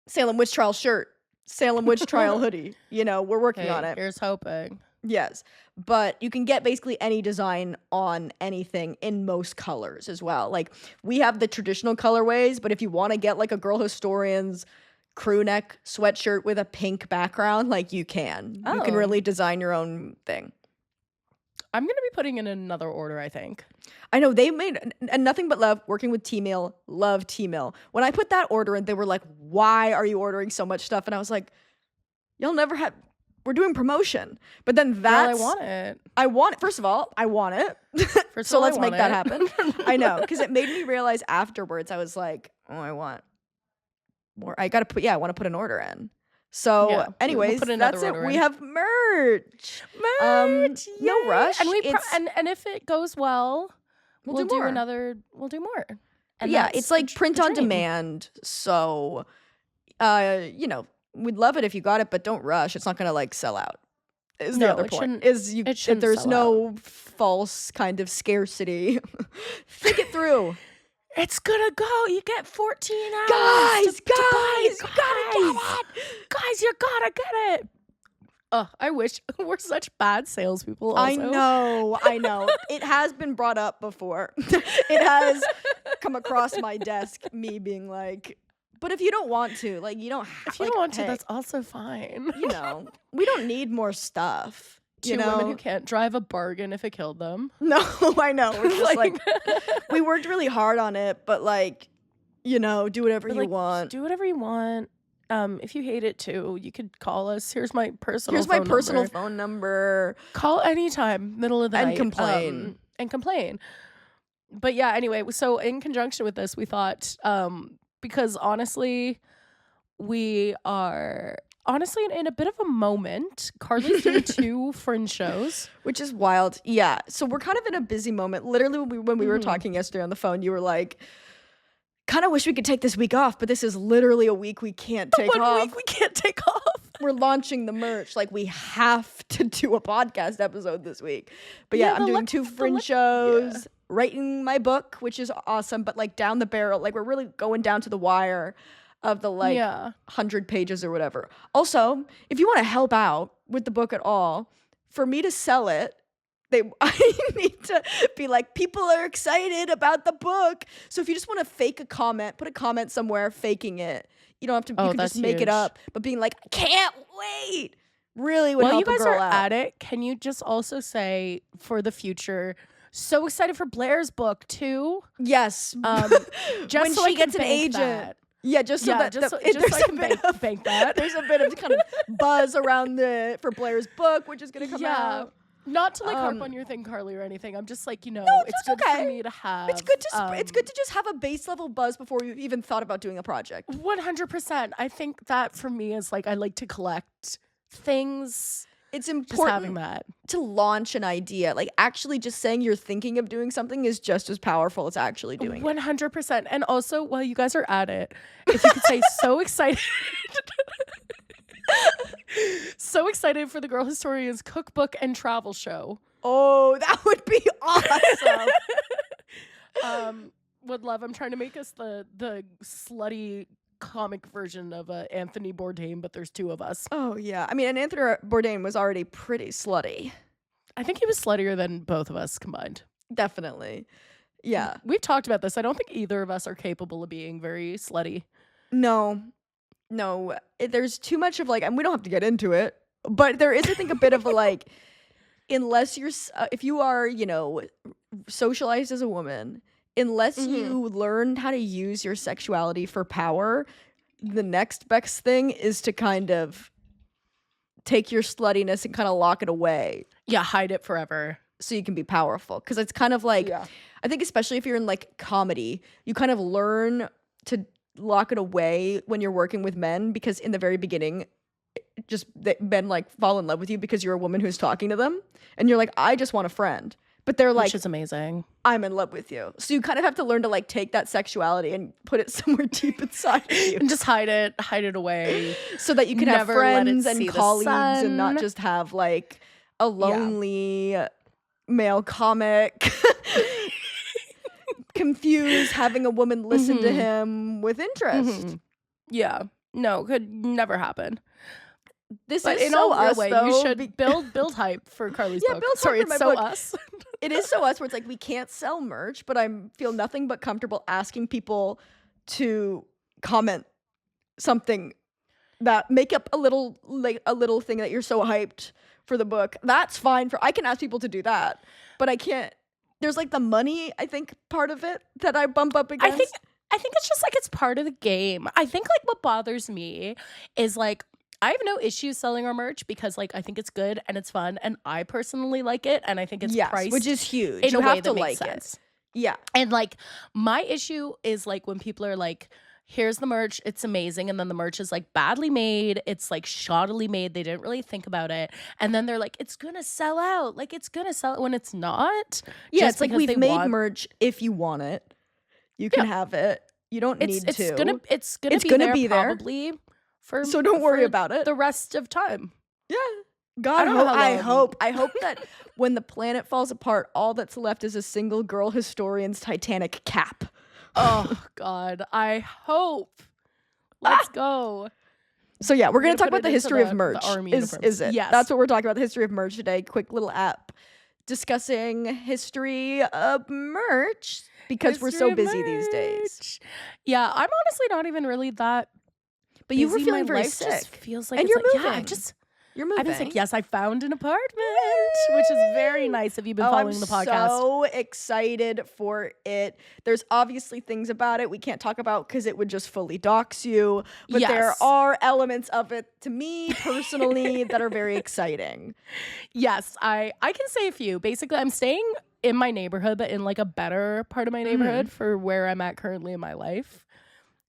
Speaker 1: Salem Witch Trial shirt, Salem Witch Trial hoodie. You know, we're working on it.
Speaker 2: Here's hoping.
Speaker 1: Yes. But you can get basically any design on anything in most colors as well. Like, we have the traditional colorways, but if you want to get like a Girl Historian's crew neck sweatshirt with a pink background, like you can. You can
Speaker 2: Oh.
Speaker 1: really design your own thing.
Speaker 2: I'm going to be putting in another order, I think.
Speaker 1: I know they made and nothing but love working with T-Mill. Love T-Mill. When I put that order in, they were like, "Why are you ordering so much stuff?" And I was like, "Y'all never had. We're doing promotion." But then that's
Speaker 2: Girl, I want it.
Speaker 1: I want it. First of all, I want it.
Speaker 2: First
Speaker 1: So
Speaker 2: of all, I
Speaker 1: let's make
Speaker 2: want
Speaker 1: that
Speaker 2: it.
Speaker 1: happen. I know, because it made me realize afterwards. I was like, "Oh, I want more. I gotta put. Yeah, I want to put an order in." So,
Speaker 2: Yeah, we'll
Speaker 1: anyways,
Speaker 2: put another
Speaker 1: that's it.
Speaker 2: order
Speaker 1: We
Speaker 2: in.
Speaker 1: have merch.
Speaker 2: Merch,
Speaker 1: No
Speaker 2: yay.
Speaker 1: rush.
Speaker 2: And we
Speaker 1: It's-
Speaker 2: and if it goes well,
Speaker 1: We'll do more.
Speaker 2: We'll do more. And
Speaker 1: Yeah,
Speaker 2: that's
Speaker 1: it's like
Speaker 2: the
Speaker 1: print on
Speaker 2: dream.
Speaker 1: demand. So, we'd love it if you got it, but don't rush. It's not gonna like sell out. Is the
Speaker 2: No,
Speaker 1: other
Speaker 2: it
Speaker 1: point?
Speaker 2: shouldn't-
Speaker 1: Is you?
Speaker 2: it shouldn't
Speaker 1: There's
Speaker 2: sell
Speaker 1: no false kind of scarcity. Think it through,
Speaker 2: It's gonna go. You get 14 hours.
Speaker 1: guys.
Speaker 2: to buy
Speaker 1: Guys, you gotta get it.
Speaker 2: Guys, you gotta get it. I wish we're such bad salespeople. Also.
Speaker 1: I know. It has been brought up before. It has come across my desk, me being like, but if you don't want to, like, you don't have
Speaker 2: If you
Speaker 1: like,
Speaker 2: don't want to,
Speaker 1: hey,
Speaker 2: that's also fine.
Speaker 1: we don't need more stuff.
Speaker 2: Two women who can't drive a bargain if it killed them.
Speaker 1: No, I know. We're just like,
Speaker 2: Like-
Speaker 1: we worked really hard on it, but like, do whatever
Speaker 2: But,
Speaker 1: you
Speaker 2: like,
Speaker 1: want.
Speaker 2: Do whatever you want. If you hate it too, you could call us. Here's my personal.
Speaker 1: Here's my
Speaker 2: phone
Speaker 1: personal
Speaker 2: number.
Speaker 1: phone number.
Speaker 2: Call anytime, middle of the
Speaker 1: And
Speaker 2: night,
Speaker 1: complain.
Speaker 2: and complain. But yeah, anyway, so in conjunction with this, we thought, because honestly, we are in a bit of a moment. Carly's doing 2 fringe shows.
Speaker 1: Which is wild. Yeah. So we're kind of in a busy moment. Literally, when we were talking yesterday on the phone, you were like, kind of wish we could take this week off, but this is literally a week we can't take
Speaker 2: One
Speaker 1: off.
Speaker 2: week we can't take off.
Speaker 1: We're launching the merch. Like, we have to do a podcast episode this week. But yeah,
Speaker 2: Yeah,
Speaker 1: I'm
Speaker 2: the
Speaker 1: doing
Speaker 2: luck-
Speaker 1: 2
Speaker 2: the
Speaker 1: fringe
Speaker 2: luck-
Speaker 1: shows. writing my book, which is awesome, but like down the barrel, like we're really going down to the wire of the like
Speaker 2: Yeah.
Speaker 1: 100 pages or whatever. Also, if you want to help out with the book at all, for me to sell it, I need to be like, people are excited about the book. So if you just want to fake a comment, put a comment somewhere faking it. You don't have to, you can just make it
Speaker 2: huge.
Speaker 1: up, but being like, I can't wait, really would
Speaker 2: While
Speaker 1: help
Speaker 2: you
Speaker 1: a
Speaker 2: guys
Speaker 1: girl
Speaker 2: are
Speaker 1: out.
Speaker 2: at it, can you just also say for the future, so excited for Blair's book too?
Speaker 1: Yes.
Speaker 2: Just
Speaker 1: when
Speaker 2: so
Speaker 1: she
Speaker 2: I can
Speaker 1: gets an
Speaker 2: bank
Speaker 1: agent.
Speaker 2: that.
Speaker 1: Yeah, just so
Speaker 2: Yeah,
Speaker 1: that
Speaker 2: just so
Speaker 1: there's
Speaker 2: I
Speaker 1: a
Speaker 2: can
Speaker 1: bit of
Speaker 2: bank that.
Speaker 1: there's a bit of kind of buzz around for Blair's book, which is gonna come out.
Speaker 2: Not to like harp on your thing, Carly, or anything. I'm just like,
Speaker 1: No,
Speaker 2: it's good
Speaker 1: okay.
Speaker 2: for me to have.
Speaker 1: It's good to just have a base level buzz before you even thought about doing a project.
Speaker 2: 100%. I think that for me is like I like to collect things.
Speaker 1: It's
Speaker 2: Just
Speaker 1: important
Speaker 2: having that.
Speaker 1: to launch an idea. Like actually just saying you're thinking of doing something is just as powerful as actually doing it.
Speaker 2: 100%. And also, while you guys are at it, if you could say so excited. So excited for the Girl Historians cookbook and travel show.
Speaker 1: Oh, that would be awesome.
Speaker 2: Would love. I'm trying to make us the slutty comic version of Anthony Bourdain, but there's two of us.
Speaker 1: Oh yeah. I mean, and Anthony Bourdain was already pretty slutty.
Speaker 2: I think he was sluttier than both of us combined.
Speaker 1: Definitely. Yeah.
Speaker 2: We've talked about this. I don't think either of us are capable of being very slutty.
Speaker 1: No. There's too much of like, and we don't have to get into it, but there is, I think, a bit of a like, unless you're, if you are, socialized as a woman, unless you learn how to use your sexuality for power, the next best thing is to kind of take your sluttiness and kind of lock it away.
Speaker 2: Yeah, hide it forever.
Speaker 1: So you can be powerful. Because it's kind of like, I think especially if you're in like comedy, you kind of learn to lock it away when you're working with men, because in the very beginning, men like fall in love with you because you're a woman who's talking to them. And you're like, I just want a friend. But they're like,
Speaker 2: which is amazing.
Speaker 1: I'm in love with you. So you kind of have to learn to like take that sexuality and put it somewhere deep inside of you.
Speaker 2: And just hide it away.
Speaker 1: So that you can have
Speaker 2: Never let it
Speaker 1: friends
Speaker 2: see
Speaker 1: and
Speaker 2: the
Speaker 1: colleagues and not
Speaker 2: sun.
Speaker 1: just have like a lonely male comic confused having a woman listen to him with interest.
Speaker 2: Yeah. No, could never happen.
Speaker 1: This
Speaker 2: But
Speaker 1: is
Speaker 2: in
Speaker 1: so
Speaker 2: all real
Speaker 1: us,
Speaker 2: way,
Speaker 1: though.
Speaker 2: you should build hype for Carly's book.
Speaker 1: build hype
Speaker 2: Sorry,
Speaker 1: for my
Speaker 2: it's so
Speaker 1: book.
Speaker 2: us.
Speaker 1: It is so us where it's like we can't sell merch, but I feel nothing but comfortable asking people to comment something that make up a little thing that you're so hyped for the book. That's fine. I can ask people to do that, but I can't. There's like the money, I think, part of it that I bump up against.
Speaker 2: I think it's just like it's part of the game. I think like what bothers me is like I have no issues selling our merch because like I think it's good and it's fun and I personally like it and I think it's priced,
Speaker 1: which is huge.
Speaker 2: in
Speaker 1: You
Speaker 2: a way
Speaker 1: have to
Speaker 2: that makes
Speaker 1: like
Speaker 2: sense.
Speaker 1: it. Yeah.
Speaker 2: And like my issue is like when people are like, here's the merch, it's amazing, and then the merch is like badly made, it's like shoddily made, they didn't really think about it, and then they're like, it's gonna sell out, like it's gonna sell when it's not.
Speaker 1: Yeah,
Speaker 2: just
Speaker 1: it's like
Speaker 2: because
Speaker 1: we've
Speaker 2: they
Speaker 1: made
Speaker 2: want-
Speaker 1: merch. If you want it, you can have it. You don't need
Speaker 2: it's
Speaker 1: to.
Speaker 2: It's
Speaker 1: It's
Speaker 2: gonna
Speaker 1: gonna
Speaker 2: be
Speaker 1: be
Speaker 2: there
Speaker 1: there.
Speaker 2: probably for
Speaker 1: So don't worry
Speaker 2: for
Speaker 1: about it.
Speaker 2: the rest of time.
Speaker 1: Yeah.
Speaker 2: I
Speaker 1: God,
Speaker 2: don't know how
Speaker 1: I
Speaker 2: long.
Speaker 1: hope that when the planet falls apart, all that's left is a single girl historian's Titanic cap.
Speaker 2: Oh God, I hope. Let's go.
Speaker 1: So yeah, we're gonna
Speaker 2: gonna
Speaker 1: talk
Speaker 2: put
Speaker 1: about the
Speaker 2: it into
Speaker 1: history of
Speaker 2: the
Speaker 1: merch.
Speaker 2: army
Speaker 1: Is
Speaker 2: uniforms.
Speaker 1: it?
Speaker 2: Yes.
Speaker 1: That's what we're talking about. The history of merch today. Quick little app discussing history of merch because we're so
Speaker 2: History of
Speaker 1: busy these days.
Speaker 2: merch. Yeah, I'm honestly not even really that.
Speaker 1: But you were
Speaker 2: busy.
Speaker 1: feeling
Speaker 2: My
Speaker 1: very
Speaker 2: life just
Speaker 1: sick,
Speaker 2: feels like
Speaker 1: and
Speaker 2: it's
Speaker 1: you're
Speaker 2: like, yeah,
Speaker 1: moving. You're moving.
Speaker 2: I was like, yes, I found an apartment, which is very nice if you've been following the podcast.
Speaker 1: I'm so excited for it. There's obviously things about it we can't talk about because it would just fully dox you. But there
Speaker 2: Yes.
Speaker 1: are elements of it, to me personally, that are very exciting.
Speaker 2: Yes, I can say a few. Basically, I'm staying in my neighborhood, but in like a better part of my neighborhood for where I'm at currently in my life.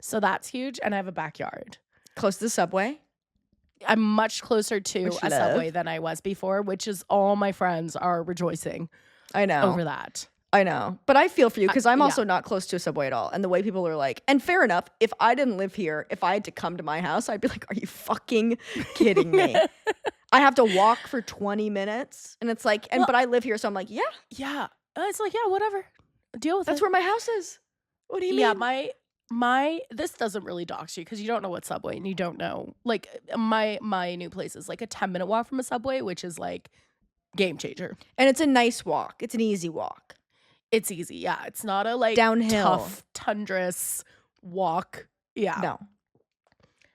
Speaker 2: So that's huge. And I have a backyard.
Speaker 1: Close to the subway.
Speaker 2: I'm much closer to
Speaker 1: Which
Speaker 2: a
Speaker 1: love.
Speaker 2: Subway than I was before, which is all my friends are rejoicing
Speaker 1: I know.
Speaker 2: over that.
Speaker 1: I know. But I feel for you because I'm
Speaker 2: yeah.
Speaker 1: also not close to a subway at all. And the way people are like, and fair enough, if I didn't live here, if I had to come to my house, I'd be like, are you fucking kidding me? I have to walk for 20 minutes. And it's like, but I live here, so I'm like, yeah.
Speaker 2: Yeah. It's like, yeah, whatever. Deal with
Speaker 1: That's
Speaker 2: it.
Speaker 1: where my house is. What do you
Speaker 2: Yeah,
Speaker 1: mean?
Speaker 2: my this doesn't really dox you because you don't know what subway and you don't know like my new place is like a 10-minute walk from a subway, which is like game changer.
Speaker 1: And it's a nice walk. It's an easy walk.
Speaker 2: It's easy. Yeah. It's not a like
Speaker 1: Downhill.
Speaker 2: tough tundrous walk. Yeah.
Speaker 1: No.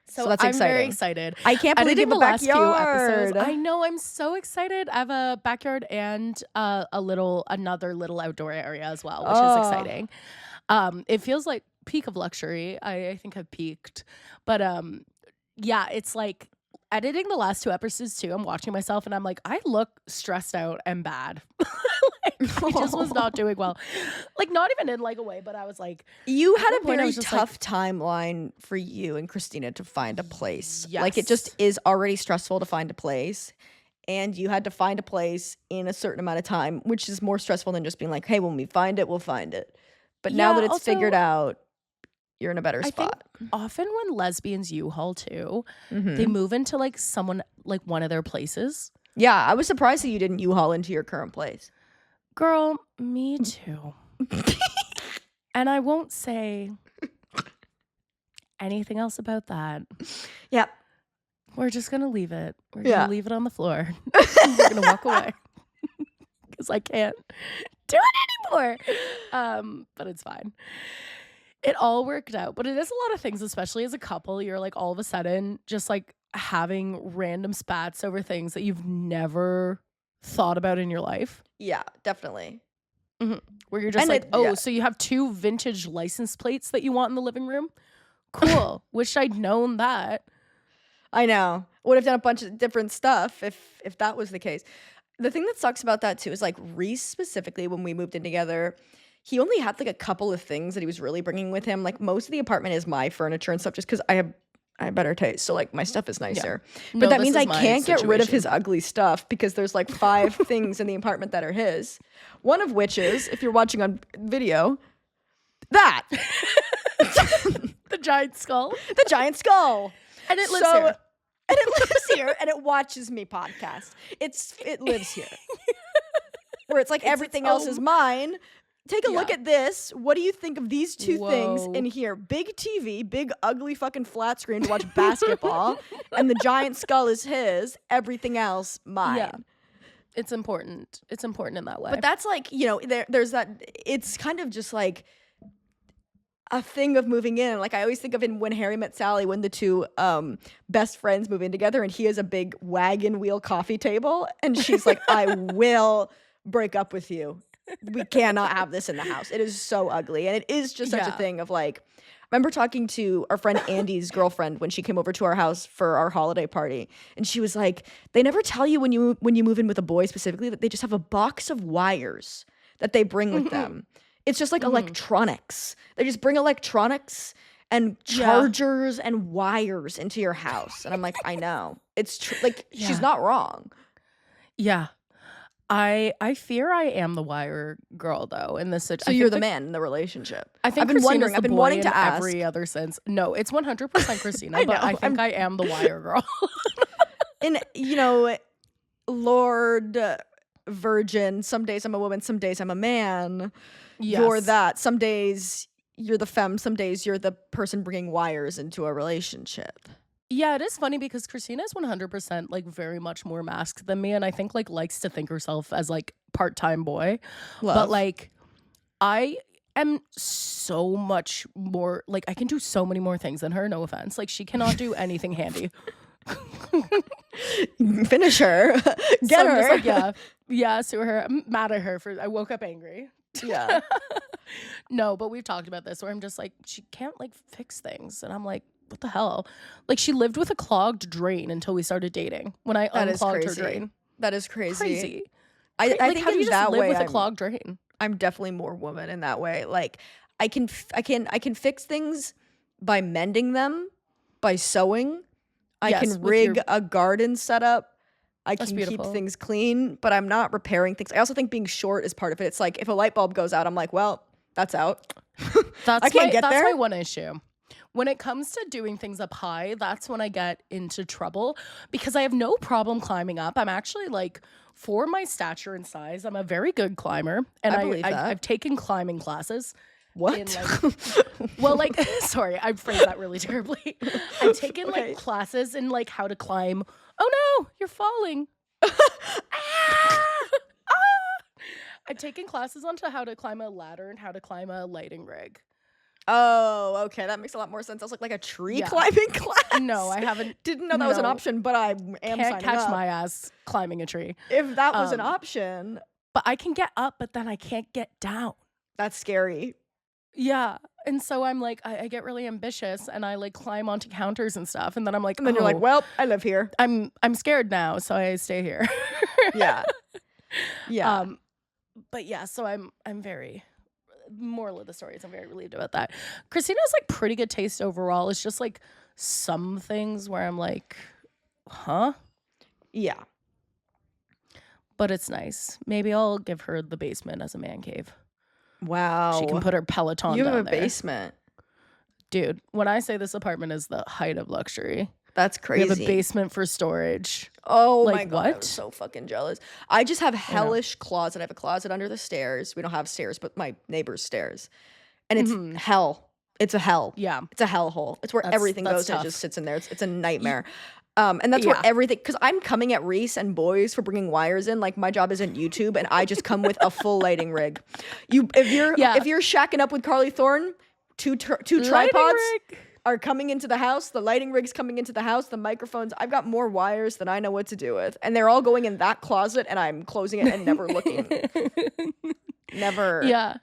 Speaker 2: So
Speaker 1: that's
Speaker 2: I'm very
Speaker 1: exciting.
Speaker 2: excited.
Speaker 1: I can't believe you
Speaker 2: Editing
Speaker 1: have
Speaker 2: the
Speaker 1: a
Speaker 2: last few episodes.
Speaker 1: backyard.
Speaker 2: I know. I'm so excited. I have a backyard and another little outdoor area as well, which is exciting. It feels like peak of luxury. I think I've peaked, but yeah, it's like editing the last 2 episodes too. I'm watching myself and I'm like, I look stressed out and bad. Like, I just was not doing well. Like not even in like a way, but I was like,
Speaker 1: You
Speaker 2: at
Speaker 1: had
Speaker 2: one
Speaker 1: a
Speaker 2: point I
Speaker 1: very
Speaker 2: was just like,
Speaker 1: tough timeline for you and Christina to find a place. Like it
Speaker 2: yes.
Speaker 1: just is already stressful to find a place. And you had to find a place in a certain amount of time, which is more stressful than just being like, hey, when we find it, we'll find it. But now
Speaker 2: Yeah,
Speaker 1: that it's figured
Speaker 2: also,
Speaker 1: out, you're in a better
Speaker 2: I think
Speaker 1: spot.
Speaker 2: often when lesbians U-Haul too, they
Speaker 1: Mhm.
Speaker 2: move into like someone like one of their places.
Speaker 1: Yeah, I was surprised that you didn't U-Haul into your current place.
Speaker 2: Girl, me too. And I won't say anything else about that.
Speaker 1: Yep.
Speaker 2: We're just gonna leave it. We're
Speaker 1: Yeah.
Speaker 2: gonna leave it on the floor. We're gonna walk away because I can't do it anymore. But it's fine. It all worked out, but it is a lot of things, especially as a couple. You're like all of a sudden just like having random spats over things that you've never thought about in your life.
Speaker 1: Yeah, definitely.
Speaker 2: Where you're just
Speaker 1: And
Speaker 2: like,
Speaker 1: it-
Speaker 2: oh,
Speaker 1: yeah.
Speaker 2: so you have 2 vintage license plates that you want in the living room? Cool. Wish I'd known that.
Speaker 1: I know. Would have done a bunch of different stuff if that was the case. The thing that sucks about that too is like Reese specifically when we moved in together, he only had like a couple of things that he was really bringing with him. Like most of the apartment is my furniture and stuff just because I have better taste. So like my stuff is nicer. But
Speaker 2: No,
Speaker 1: that
Speaker 2: this
Speaker 1: means
Speaker 2: is
Speaker 1: I
Speaker 2: my
Speaker 1: can't get rid of his
Speaker 2: situation.
Speaker 1: ugly stuff because there's like 5 things in the apartment that are his. One of which is, if you're watching on video, that.
Speaker 2: The giant skull.
Speaker 1: The giant skull.
Speaker 2: And it lives
Speaker 1: So-
Speaker 2: here.
Speaker 1: And it lives here and it watches me podcast. It lives here. Where it's like everything else is
Speaker 2: home.
Speaker 1: mine. Take a look
Speaker 2: Yeah.
Speaker 1: at this. What do you think of these 2 things
Speaker 2: Whoa.
Speaker 1: in here? Big TV, big ugly fucking flat screen to watch basketball, and the giant skull is his. Everything else mine.
Speaker 2: Yeah. It's important. It's important in that way.
Speaker 1: But that's like, there's that. It's kind of just like a thing of moving in. Like I always think of in When Harry Met Sally, when the 2 best friends move in together, and he has a big wagon wheel coffee table, and she's like, "I will break up with you. We cannot have this in the house. It is so ugly." And it is just such a
Speaker 2: Yeah.
Speaker 1: thing of like, I remember talking to our friend Andy's girlfriend when she came over to our house for our holiday party, and she was like, "They never tell you when you move in with a boy specifically that they just have a box of wires that they bring with them. It's just like electronics. They just bring electronics and
Speaker 2: Yeah.
Speaker 1: chargers and wires into your house." And I'm like, I know. It's true. Like
Speaker 2: Yeah.
Speaker 1: she's not wrong.
Speaker 2: yeah. I fear I am the wire girl though in this situation.
Speaker 1: So you're the man in the relationship.
Speaker 2: I think
Speaker 1: I've been
Speaker 2: Christina's
Speaker 1: wondering.
Speaker 2: the
Speaker 1: I've been
Speaker 2: boy
Speaker 1: wanting
Speaker 2: in
Speaker 1: to ask.
Speaker 2: every other sense. No, it's 100% Christina,
Speaker 1: I
Speaker 2: but
Speaker 1: know,
Speaker 2: I think I am the wire girl.
Speaker 1: And Lord Virgin. Some days I'm a woman. Some days I'm a man. You're
Speaker 2: Yes.
Speaker 1: that. Some days you're the femme. Some days you're the person bringing wires into a relationship.
Speaker 2: Yeah, it is funny because Christina is 100% like very much more masked than me, and I think like likes to think herself as like part-time boy.
Speaker 1: Love.
Speaker 2: But like I am so much more like I can do so many more things than her, no offense. Like she cannot do anything handy.
Speaker 1: Finish her. Get
Speaker 2: So
Speaker 1: her.
Speaker 2: I'm just like, yeah, sue her. I'm mad at her I woke up angry.
Speaker 1: Yeah.
Speaker 2: No, but we've talked about this where I'm just like, she can't like fix things. And I'm like, what the hell? Like she lived with a clogged drain until we started dating when I
Speaker 1: That is
Speaker 2: unclogged her
Speaker 1: crazy.
Speaker 2: drain.
Speaker 1: That is crazy.
Speaker 2: Crazy.
Speaker 1: I
Speaker 2: Like,
Speaker 1: think
Speaker 2: how do
Speaker 1: in
Speaker 2: you just
Speaker 1: that
Speaker 2: live
Speaker 1: way
Speaker 2: with a
Speaker 1: I'm,
Speaker 2: clogged drain?
Speaker 1: I'm definitely more woman in that way. Like I can fix things by mending them, by sewing. I
Speaker 2: Yes,
Speaker 1: can
Speaker 2: with
Speaker 1: rig
Speaker 2: your-
Speaker 1: a garden setup. I
Speaker 2: That's
Speaker 1: can
Speaker 2: beautiful.
Speaker 1: keep things clean, but I'm not repairing things. I also think being short is part of it. It's like if a light bulb goes out, I'm like, well, that's out.
Speaker 2: That's
Speaker 1: I can't get
Speaker 2: that's
Speaker 1: there.
Speaker 2: my one issue. when it comes to doing things up high, that's when I get into trouble because I have no problem climbing up. I'm actually like, for my stature and size, I'm a very good climber, and
Speaker 1: I believe that.
Speaker 2: I've taken climbing classes. In
Speaker 1: What?
Speaker 2: like, well, like, sorry, I phrased that really terribly. I've taken
Speaker 1: Okay.
Speaker 2: like classes in like how to climb. Oh no, you're falling. I've taken classes onto how to climb a ladder and how to climb a lighting rig.
Speaker 1: Oh, okay, that makes a lot more sense. I was like a tree
Speaker 2: Yeah.
Speaker 1: climbing class.
Speaker 2: No, I haven't.
Speaker 1: Didn't know that was an
Speaker 2: No.
Speaker 1: option, but I am
Speaker 2: Can't
Speaker 1: signing
Speaker 2: catch
Speaker 1: up.
Speaker 2: my ass climbing a tree.
Speaker 1: If that was an
Speaker 2: Um,
Speaker 1: option,
Speaker 2: But I can get up, but then I can't get down.
Speaker 1: that's scary.
Speaker 2: Yeah. And so I'm like, I get really ambitious and I like climb onto counters and stuff. And then I'm like,
Speaker 1: And then you're like, well, I live here.
Speaker 2: I'm scared now, so I stay here.
Speaker 1: Yeah. Yeah.
Speaker 2: But yeah, so I'm very, moral of the story is I'm very relieved about that. Christina has like pretty good taste overall. It's just like some things where I'm like, huh?
Speaker 1: Yeah.
Speaker 2: But it's nice. Maybe I'll give her the basement as a man cave.
Speaker 1: Wow.
Speaker 2: She can put her Peloton
Speaker 1: You
Speaker 2: down
Speaker 1: have a
Speaker 2: there.
Speaker 1: basement.
Speaker 2: Dude, when I say this apartment is the height of luxury,
Speaker 1: That's
Speaker 2: we
Speaker 1: crazy.
Speaker 2: have a basement for storage.
Speaker 1: Oh my
Speaker 2: Like,
Speaker 1: god, I
Speaker 2: what?
Speaker 1: was so fucking jealous. I just have hellish closet. I have a closet under the stairs. We don't have stairs, but my neighbor's stairs. And it's hell. It's a hell.
Speaker 2: Yeah.
Speaker 1: It's a hellhole. It's where everything
Speaker 2: that's
Speaker 1: goes and it
Speaker 2: tough.
Speaker 1: just sits in there. It's a nightmare. And that's where
Speaker 2: Yeah.
Speaker 1: everything, because I'm coming at Reese and boys for bringing wires in. Like my job isn't YouTube, and I just come with a full lighting rig. If you're shacking up with Carly Thorne, two tripods
Speaker 2: rig.
Speaker 1: are coming into the house. The lighting rig's coming into the house. The microphones. I've got more wires than I know what to do with, and they're all going in that closet, and I'm closing it and never looking. Never.
Speaker 2: Yeah.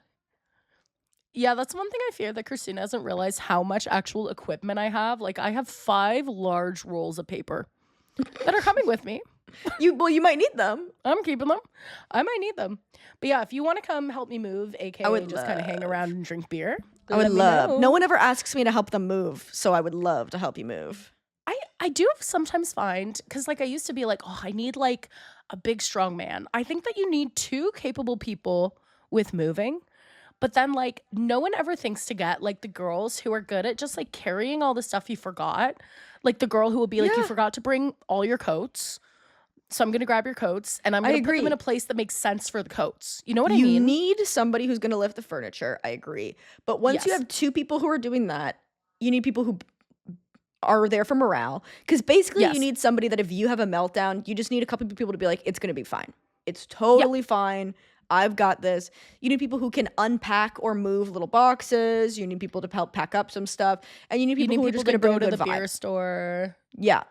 Speaker 2: Yeah, that's one thing I fear that Christina hasn't realized how much actual equipment I have. Like, I have 5 large rolls of paper that are coming with me.
Speaker 1: You might need them.
Speaker 2: I'm keeping them. I might need them. But yeah, if you want to come help me move, aka
Speaker 1: would
Speaker 2: just kind of hang around and drink beer,
Speaker 1: I would
Speaker 2: let me
Speaker 1: love.
Speaker 2: know.
Speaker 1: No one ever asks me to help them move, so I would love to help you move.
Speaker 2: I do sometimes find, because like I used to be like, oh, I need like a big strong man. I think that you need 2 capable people with moving. But then like no one ever thinks to get like the girls who are good at just like carrying all the stuff you forgot. Like the girl who will be like, you
Speaker 1: Yeah.
Speaker 2: forgot to bring all your coats. So I'm going to grab your coats and I'm
Speaker 1: I
Speaker 2: going to put them in
Speaker 1: agree.
Speaker 2: a place that makes sense for the coats. You know what I
Speaker 1: You
Speaker 2: mean?
Speaker 1: need somebody who's going to lift the furniture. I agree. But once you
Speaker 2: Yes.
Speaker 1: have 2 people who are doing that, you need people who are there for morale. Because basically,
Speaker 2: Yes.
Speaker 1: you need somebody that if you have a meltdown, you just need a couple of people to be like, it's going to be fine. It's totally fine. I've got this. You need people who can unpack or move little boxes. You need people to help pack up some stuff. And you need
Speaker 2: You
Speaker 1: people
Speaker 2: need
Speaker 1: who are
Speaker 2: people
Speaker 1: just going
Speaker 2: to
Speaker 1: to bring
Speaker 2: go
Speaker 1: a
Speaker 2: to
Speaker 1: good
Speaker 2: the beer
Speaker 1: vibe.
Speaker 2: store.
Speaker 1: Yeah.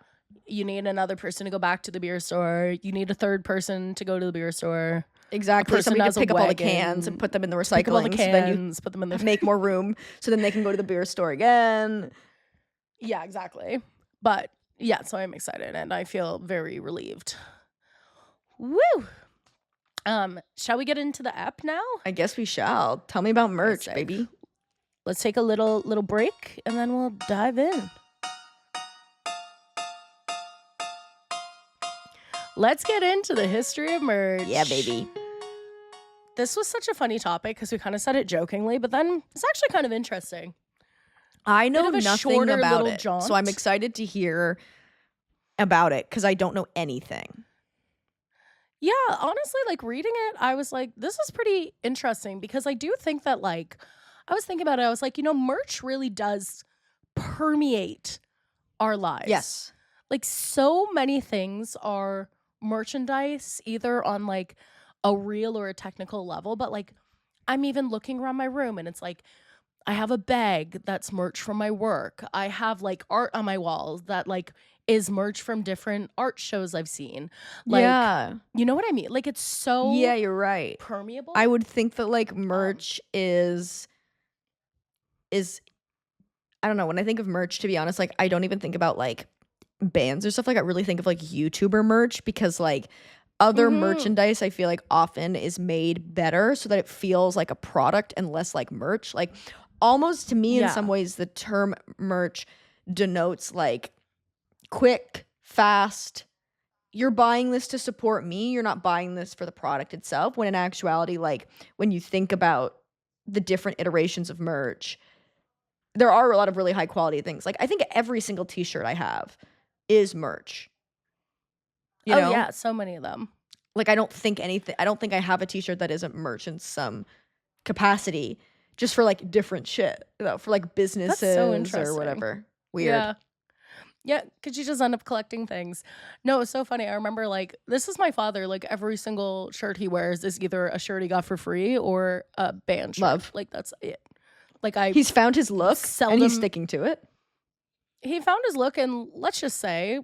Speaker 2: You need another person to go back to the beer store. You need a third person to go to the beer store.
Speaker 1: Exactly.
Speaker 2: person
Speaker 1: Somebody
Speaker 2: has
Speaker 1: to
Speaker 2: a
Speaker 1: pick up all the cans and
Speaker 2: wagon,
Speaker 1: put them in the
Speaker 2: Pick up all the
Speaker 1: recycling. So then you
Speaker 2: cans, put them in the
Speaker 1: make more room. So then they can go to the beer store again.
Speaker 2: Yeah, exactly. But yeah, so I'm excited and I feel very relieved. Woo! Shall we get into the app now?
Speaker 1: I guess we shall. Tell me about merch,
Speaker 2: Sick.
Speaker 1: baby.
Speaker 2: Let's take a little break and then we'll dive in. Let's get into the history of merch.
Speaker 1: Yeah, baby.
Speaker 2: This was such a funny topic because we kind of said it jokingly, but then it's actually kind of interesting.
Speaker 1: I know
Speaker 2: Bit of a
Speaker 1: nothing
Speaker 2: shorter
Speaker 1: about
Speaker 2: little
Speaker 1: it, so I'm
Speaker 2: jaunt.
Speaker 1: excited to hear about it because I don't know anything.
Speaker 2: Yeah, honestly, like reading it, I was like, this is pretty interesting because I do think that, like, I was thinking about it. I was like, you know, merch really does permeate our lives.
Speaker 1: Yes.
Speaker 2: Like, so many things are merchandise, either on like a real or a technical level, but like, I'm even looking around my room and it's like, I have a bag that's merch from my work. I have like art on my walls that like is merch from different art shows I've seen. Like,
Speaker 1: yeah.
Speaker 2: you know what I mean? Like, it's so
Speaker 1: Yeah, you're right.
Speaker 2: permeable.
Speaker 1: I would think that like merch is I don't know, when I think of merch, to be honest, like I don't even think about like bands or stuff. Like I really think of like YouTuber merch because like other merchandise I feel like often is made better so that it feels like a product and less like merch. Like almost to me in
Speaker 2: Yeah.
Speaker 1: some ways the term merch denotes like quick, fast. You're buying this to support me. You're not buying this for the product itself. When in actuality, like when you think about the different iterations of merch, there are a lot of really high quality things. Like I think every single t-shirt I have is merch. You know?
Speaker 2: yeah, so many of them.
Speaker 1: Like I don't think I have a t-shirt that isn't merch in some capacity just for like different shit, for like businesses or whatever. Weird.
Speaker 2: Yeah. Yeah, because you just end up collecting things. No, it's so funny. I remember, like, this is my father. Like, every single shirt he wears is either a shirt he got for free or a band shirt.
Speaker 1: Love.
Speaker 2: Like, that's it. Like,
Speaker 1: he's found his look and he's sticking to it.
Speaker 2: He found his look, and let's just say,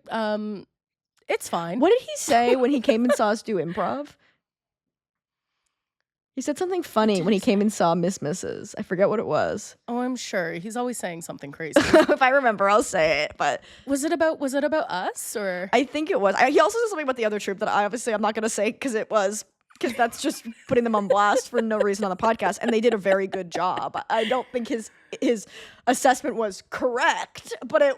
Speaker 2: it's fine.
Speaker 1: What did he say when he came and saw us do improv? He said something funny when he came and saw Miss Mrs. I forget what it was.
Speaker 2: Oh, I'm sure. He's always saying something crazy.
Speaker 1: If I remember, I'll say it. But
Speaker 2: was it about us or?
Speaker 1: I think it was. He also said something about the other troupe that I'm not going to say because that's just putting them on blast for no reason on the podcast. And they did a very good job. I don't think his assessment was correct, but it.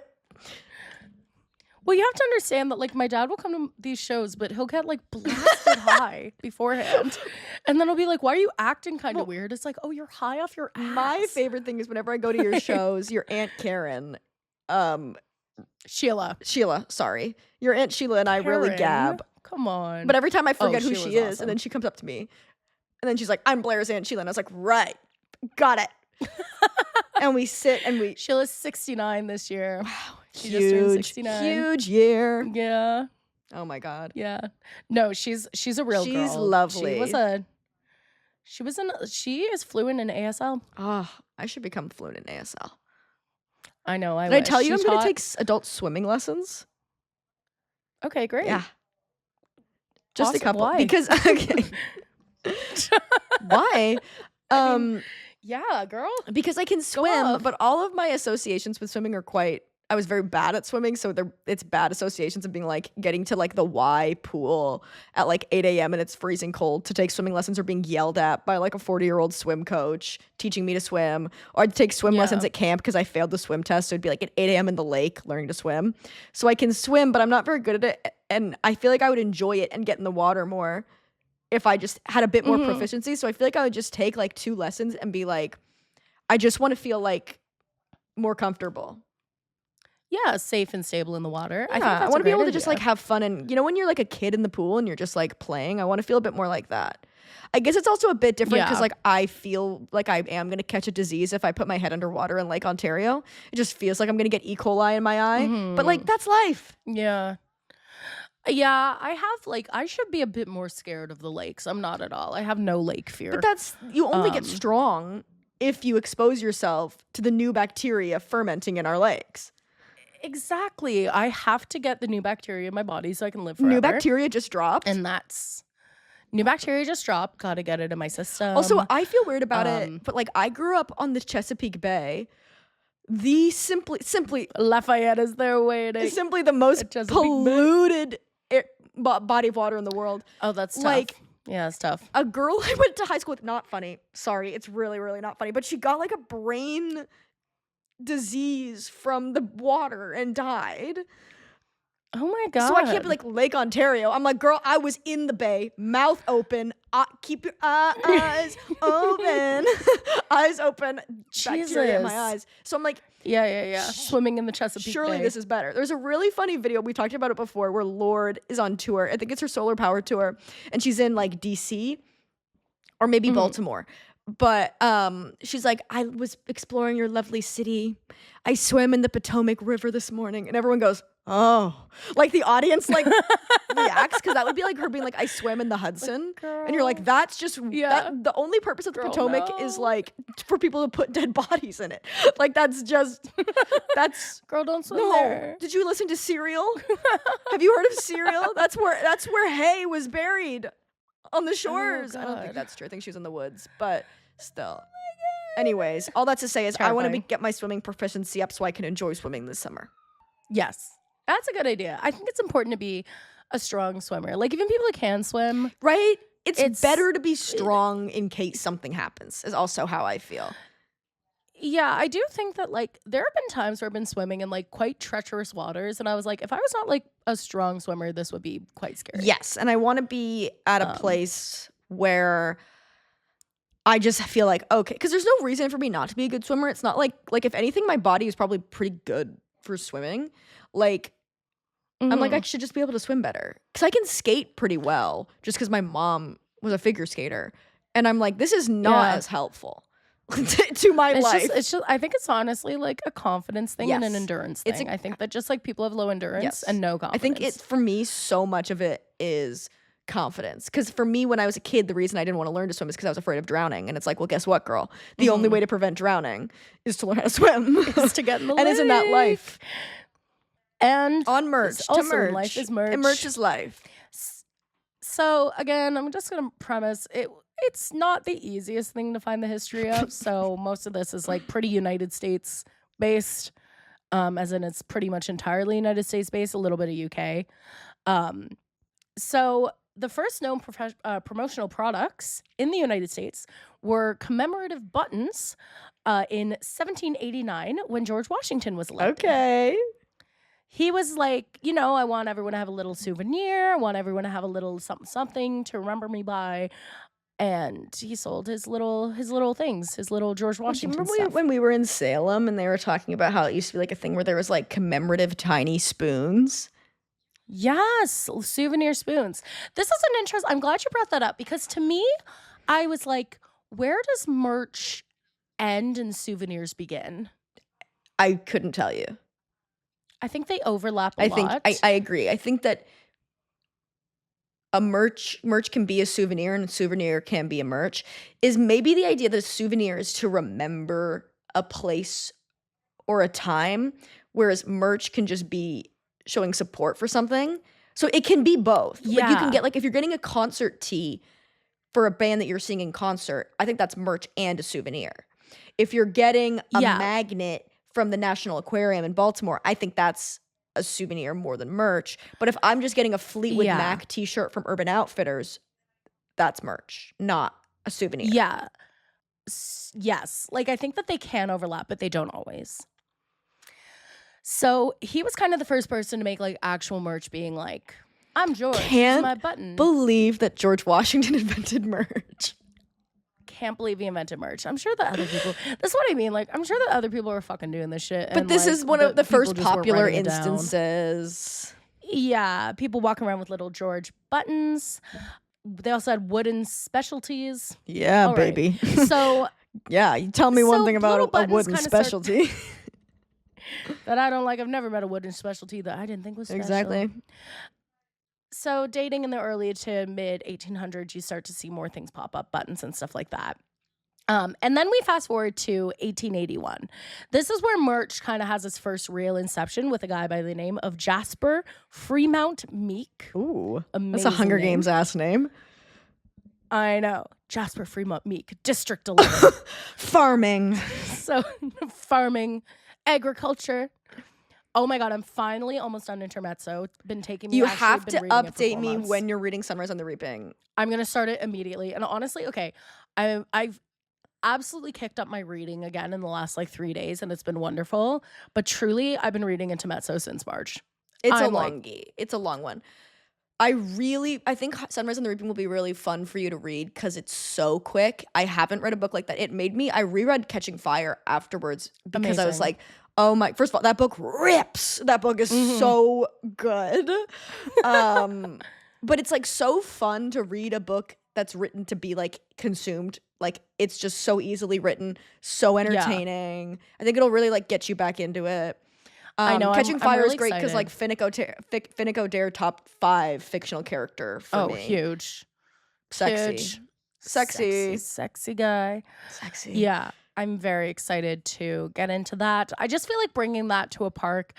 Speaker 2: Well, you have to understand that, like, my dad will come to these shows, but he'll get, like, blasted high beforehand. And then he'll be like, why are you acting kind of weird? It's like, oh, you're high off your ass.
Speaker 1: My favorite thing is whenever I go to your shows, your Aunt Karen,
Speaker 2: Sheila,
Speaker 1: sorry. Your Aunt Sheila and I really gab.
Speaker 2: Come on.
Speaker 1: But every time I forget who she is, and then she comes up to me, and then she's like, I'm Blair's Aunt Sheila. And I was like, right, got it. And we sit and we...
Speaker 2: Sheila's 69 this year.
Speaker 1: Wow.
Speaker 2: She just turned 69.
Speaker 1: Huge year.
Speaker 2: Yeah.
Speaker 1: Oh my God.
Speaker 2: Yeah. No, she's a real girl.
Speaker 1: She's lovely.
Speaker 2: She is fluent in ASL.
Speaker 1: Oh, I should become fluent in ASL.
Speaker 2: I know.
Speaker 1: Did I tell you I'm going to take adult swimming lessons?
Speaker 2: Okay, great.
Speaker 1: Yeah. Just
Speaker 2: awesome.
Speaker 1: a couple.
Speaker 2: Why?
Speaker 1: Because, okay. Why?
Speaker 2: I mean, yeah, girl.
Speaker 1: Because I can swim, but all of my associations with swimming are I was very bad at swimming, so it's bad associations of being like getting to like the Y pool at like 8 a.m. and it's freezing cold to take swimming lessons, or being yelled at by like a 40-year-old swim coach teaching me to swim, or I'd take swim lessons at camp because I failed the swim test, so it'd be like at 8 a.m. in the lake learning to swim. So I can swim, but I'm not very good at it, and I feel like I would enjoy it and get in the water more if I just had a bit more proficiency. So I feel like I would just take like 2 lessons and be like, I just want to feel like more comfortable.
Speaker 2: Yeah, safe and stable in the water.
Speaker 1: Yeah, I want to be able to just like have fun, and when you're like a kid in the pool and you're just like playing, I want to feel a bit more like that. I guess it's also a bit different because like I feel like I am going to catch a disease if I put my head underwater in Lake Ontario. It just feels like I'm going to get E. coli in my eye, but like that's life.
Speaker 2: Yeah, I should be a bit more scared of the lakes. I'm not at all. I have no lake fear.
Speaker 1: But you only get strong if you expose yourself to the new bacteria fermenting in our lakes.
Speaker 2: Exactly. I have to get the new bacteria in my body so I can live forever.
Speaker 1: New bacteria just dropped?
Speaker 2: And new bacteria just dropped. Gotta get it in my system.
Speaker 1: Also, I feel weird about it, but like I grew up on the Chesapeake Bay. Simply
Speaker 2: Lafayette is there waiting.
Speaker 1: Simply the most polluted body of water in the world.
Speaker 2: Oh, that's tough.
Speaker 1: Like,
Speaker 2: yeah, it's tough.
Speaker 1: A girl I went to high school with, not funny. Sorry, it's really, really not funny. But she got like a brain disease from the water and died.
Speaker 2: Oh my God.
Speaker 1: So I can't be like Lake Ontario. I'm like, girl, I was in the bay, mouth open, keep your eyes open. Eyes open, bacteria in my eyes. So I'm like,
Speaker 2: yeah. Swimming in the Chesapeake
Speaker 1: surely
Speaker 2: Bay.
Speaker 1: This is better. There's a really funny video, we talked about it before, where Lorde is on tour. I think it's her solar power tour, and she's in like DC or maybe Baltimore. But she's like, I was exploring your lovely city. I swam in the Potomac River this morning. And everyone goes, oh. Like the audience like reacts, because that would be like her being like, I swam in the Hudson. And you're like, that's just, the only purpose of the Potomac is like for people to put dead bodies in it. Like that's
Speaker 2: Girl, don't swim there.
Speaker 1: Did you listen to Serial? Have you heard of Serial? That's where Hay was buried. On the shores. I don't think that's true. I think she was in the woods, but still. Anyways, all that to say is I want to get my swimming proficiency up so I can enjoy swimming this summer.
Speaker 2: Yes. That's a good idea. I think it's important to be a strong swimmer. Like even people that can swim.
Speaker 1: Right? It's better to be strong in case something happens, is also how I feel.
Speaker 2: Yeah, I do think that like there have been times where I've been swimming in like quite treacherous waters, and I was like, if I was not like a strong swimmer, this would be quite scary.
Speaker 1: Yes, and I want to be at a place where I just feel like, okay, because there's no reason for me not to be a good swimmer. It's not like if anything, my body is probably pretty good for swimming. Like, I'm like, I
Speaker 2: Mhm.
Speaker 1: should just be able to swim better. Because I can skate pretty well just because my mom was a figure skater. And I'm like, this is not
Speaker 2: Yeah.
Speaker 1: as helpful to my life.
Speaker 2: It's just I think it's honestly like a confidence thing and an
Speaker 1: Yes.
Speaker 2: endurance
Speaker 1: It's
Speaker 2: thing.
Speaker 1: a
Speaker 2: I think that just like people have low endurance
Speaker 1: yes.
Speaker 2: and no
Speaker 1: I think
Speaker 2: confidence.
Speaker 1: for me, so much of it is confidence. Because for me, when I was a kid, the reason I didn't want to learn to swim is because I was afraid of drowning. And it's like, well, guess what, girl? The only way to prevent drowning is to learn how to swim.
Speaker 2: Is to get in the
Speaker 1: and isn't that life?
Speaker 2: And
Speaker 1: On merch,
Speaker 2: it's
Speaker 1: to
Speaker 2: also
Speaker 1: merch.
Speaker 2: life is merch.
Speaker 1: And merch is life.
Speaker 2: So again, I'm just gonna premise it. It's not the easiest thing to find the history of. So most of this is like pretty United States based, as in it's pretty much entirely United States based, a little bit of UK. So the first known promotional products in the United States were commemorative buttons in 1789 when George Washington was elected.
Speaker 1: Okay.
Speaker 2: He was like, you know, I want everyone to have a little souvenir. I want everyone to have a little something to remember me by. And he sold his little things, his little George
Speaker 1: Do you
Speaker 2: Washington
Speaker 1: remember
Speaker 2: stuff.
Speaker 1: when we were in Salem and they were talking about how it used to be like a thing where there was like commemorative tiny spoons?
Speaker 2: Yes, souvenir spoons. This is an interest. I'm glad you brought that up because to me, I was like, where does merch end and souvenirs begin?
Speaker 1: I couldn't tell you.
Speaker 2: I think they overlap a
Speaker 1: I
Speaker 2: lot.
Speaker 1: think I agree. I think that a merch can be a souvenir and a souvenir can be a merch. Is maybe the idea that a souvenir is to remember a place or a time, whereas merch can just be showing support for something. So it can be both. Like you can
Speaker 2: Yeah.
Speaker 1: get like if you're getting a concert tee for a band that you're seeing in concert, I think that's merch and a souvenir. If you're getting a
Speaker 2: Yeah.
Speaker 1: magnet from the National Aquarium in Baltimore, I think that's a souvenir more than merch. But if I'm just getting a Fleetwood
Speaker 2: Yeah.
Speaker 1: Mac t-shirt from Urban Outfitters, that's merch, not a souvenir.
Speaker 2: Yeah. Yes. Like I think that they can overlap, but they don't always. So he was kind of the first person to make like actual merch being like, I'm George, here's
Speaker 1: Can't
Speaker 2: my button.
Speaker 1: believe that George Washington invented merch.
Speaker 2: Can't believe he invented merch. I'm sure that other people, that's what I mean. Like, I'm sure that other people are fucking doing this shit.
Speaker 1: But
Speaker 2: and,
Speaker 1: this
Speaker 2: like,
Speaker 1: is one of the
Speaker 2: people
Speaker 1: first
Speaker 2: just weren't
Speaker 1: popular
Speaker 2: writing it down.
Speaker 1: instances.
Speaker 2: Yeah. People walking around with little George buttons. They also had wooden specialties.
Speaker 1: Yeah,
Speaker 2: All right.
Speaker 1: baby.
Speaker 2: So
Speaker 1: Yeah, you tell me one
Speaker 2: So
Speaker 1: thing about
Speaker 2: little
Speaker 1: a
Speaker 2: buttons
Speaker 1: wooden
Speaker 2: kinda start-
Speaker 1: specialty.
Speaker 2: that I don't like. I've never met a wooden specialty that I didn't think was special.
Speaker 1: Exactly.
Speaker 2: So dating in the early to mid 1800s, you start to see more things pop up, buttons and stuff like that. And then we fast forward to 1881. This is where merch kind of has its first real inception with a guy by the name of Jasper Fremont Meek.
Speaker 1: Ooh,
Speaker 2: Amazing
Speaker 1: that's a Hunger
Speaker 2: name.
Speaker 1: Games ass name.
Speaker 2: I know. Jasper Fremont Meek, District 11.
Speaker 1: Farming.
Speaker 2: So farming, agriculture. Oh my God, I'm finally almost done Intermezzo. Been taking me.
Speaker 1: You
Speaker 2: actually
Speaker 1: have
Speaker 2: been
Speaker 1: to
Speaker 2: reading it for
Speaker 1: update
Speaker 2: 4
Speaker 1: me
Speaker 2: months.
Speaker 1: when you're reading Sunrise on the Reaping.
Speaker 2: I'm gonna start it immediately. And honestly, okay, I've absolutely kicked up my reading again in the last like 3 days, and it's been wonderful. But truly, I've been reading Intermezzo since March.
Speaker 1: It's
Speaker 2: I'm
Speaker 1: a
Speaker 2: like-
Speaker 1: longie. It's a long one. I think Sunrise on the Reaping will be really fun for you to read because it's so quick. I haven't read a book like that. I reread Catching Fire afterwards because I was
Speaker 2: Amazing.
Speaker 1: like, oh my, first of all, that book rips. That book is so good. But it's like so fun to read a book that's written to be like consumed. Like it's just so easily written, so entertaining. I think it'll really like get you back into it.
Speaker 2: I know,
Speaker 1: Catching
Speaker 2: I'm
Speaker 1: Fire
Speaker 2: really
Speaker 1: is great because like Finnick Odair top 5 fictional character for me.
Speaker 2: Huge.
Speaker 1: Sexy.
Speaker 2: Huge.
Speaker 1: Sexy
Speaker 2: guy.
Speaker 1: Sexy.
Speaker 2: Yeah, I'm very excited to get into that. I just feel like bringing that to a park.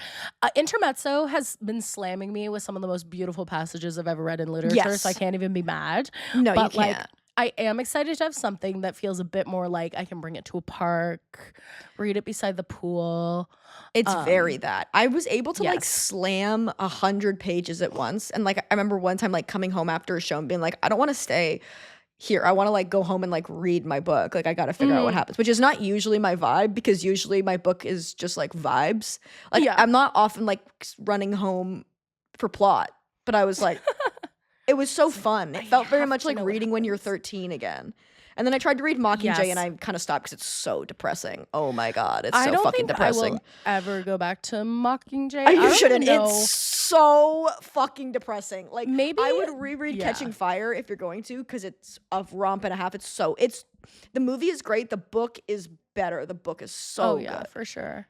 Speaker 2: Intermezzo has been slamming me with some of the most beautiful passages I've ever read in literature,
Speaker 1: Yes.
Speaker 2: so I can't even be mad.
Speaker 1: No,
Speaker 2: But
Speaker 1: you can't.
Speaker 2: I am excited to have something that feels a bit more like I can bring it to a park, read it beside the pool.
Speaker 1: It's very that. I was able to like
Speaker 2: yes.
Speaker 1: slam 100 pages at once. And like I remember one time like coming home after a show and being like, I don't want to stay here. I want to like go home and like read my book. Like I got to figure out what happens, which is not usually my vibe because usually my book is just like vibes. Like
Speaker 2: Yeah.
Speaker 1: I'm not often like running home for plot, but I was like, it was so fun. It felt very
Speaker 2: have
Speaker 1: much
Speaker 2: to
Speaker 1: like
Speaker 2: know what
Speaker 1: reading when you're
Speaker 2: happens.
Speaker 1: 13 again. And then I tried to read Mockingjay, and
Speaker 2: Yes.
Speaker 1: I kind of stopped because it's so depressing. Oh my god, it's
Speaker 2: I
Speaker 1: so
Speaker 2: don't
Speaker 1: fucking
Speaker 2: think I
Speaker 1: depressing.
Speaker 2: will ever go back to Mockingjay.
Speaker 1: You
Speaker 2: I don't
Speaker 1: shouldn't.
Speaker 2: know.
Speaker 1: It's so fucking depressing. Like,
Speaker 2: Maybe
Speaker 1: I would reread Catching Fire if you're going to, because it's a romp and a half. It's the movie is great. The book is better. The book is so good.
Speaker 2: For sure.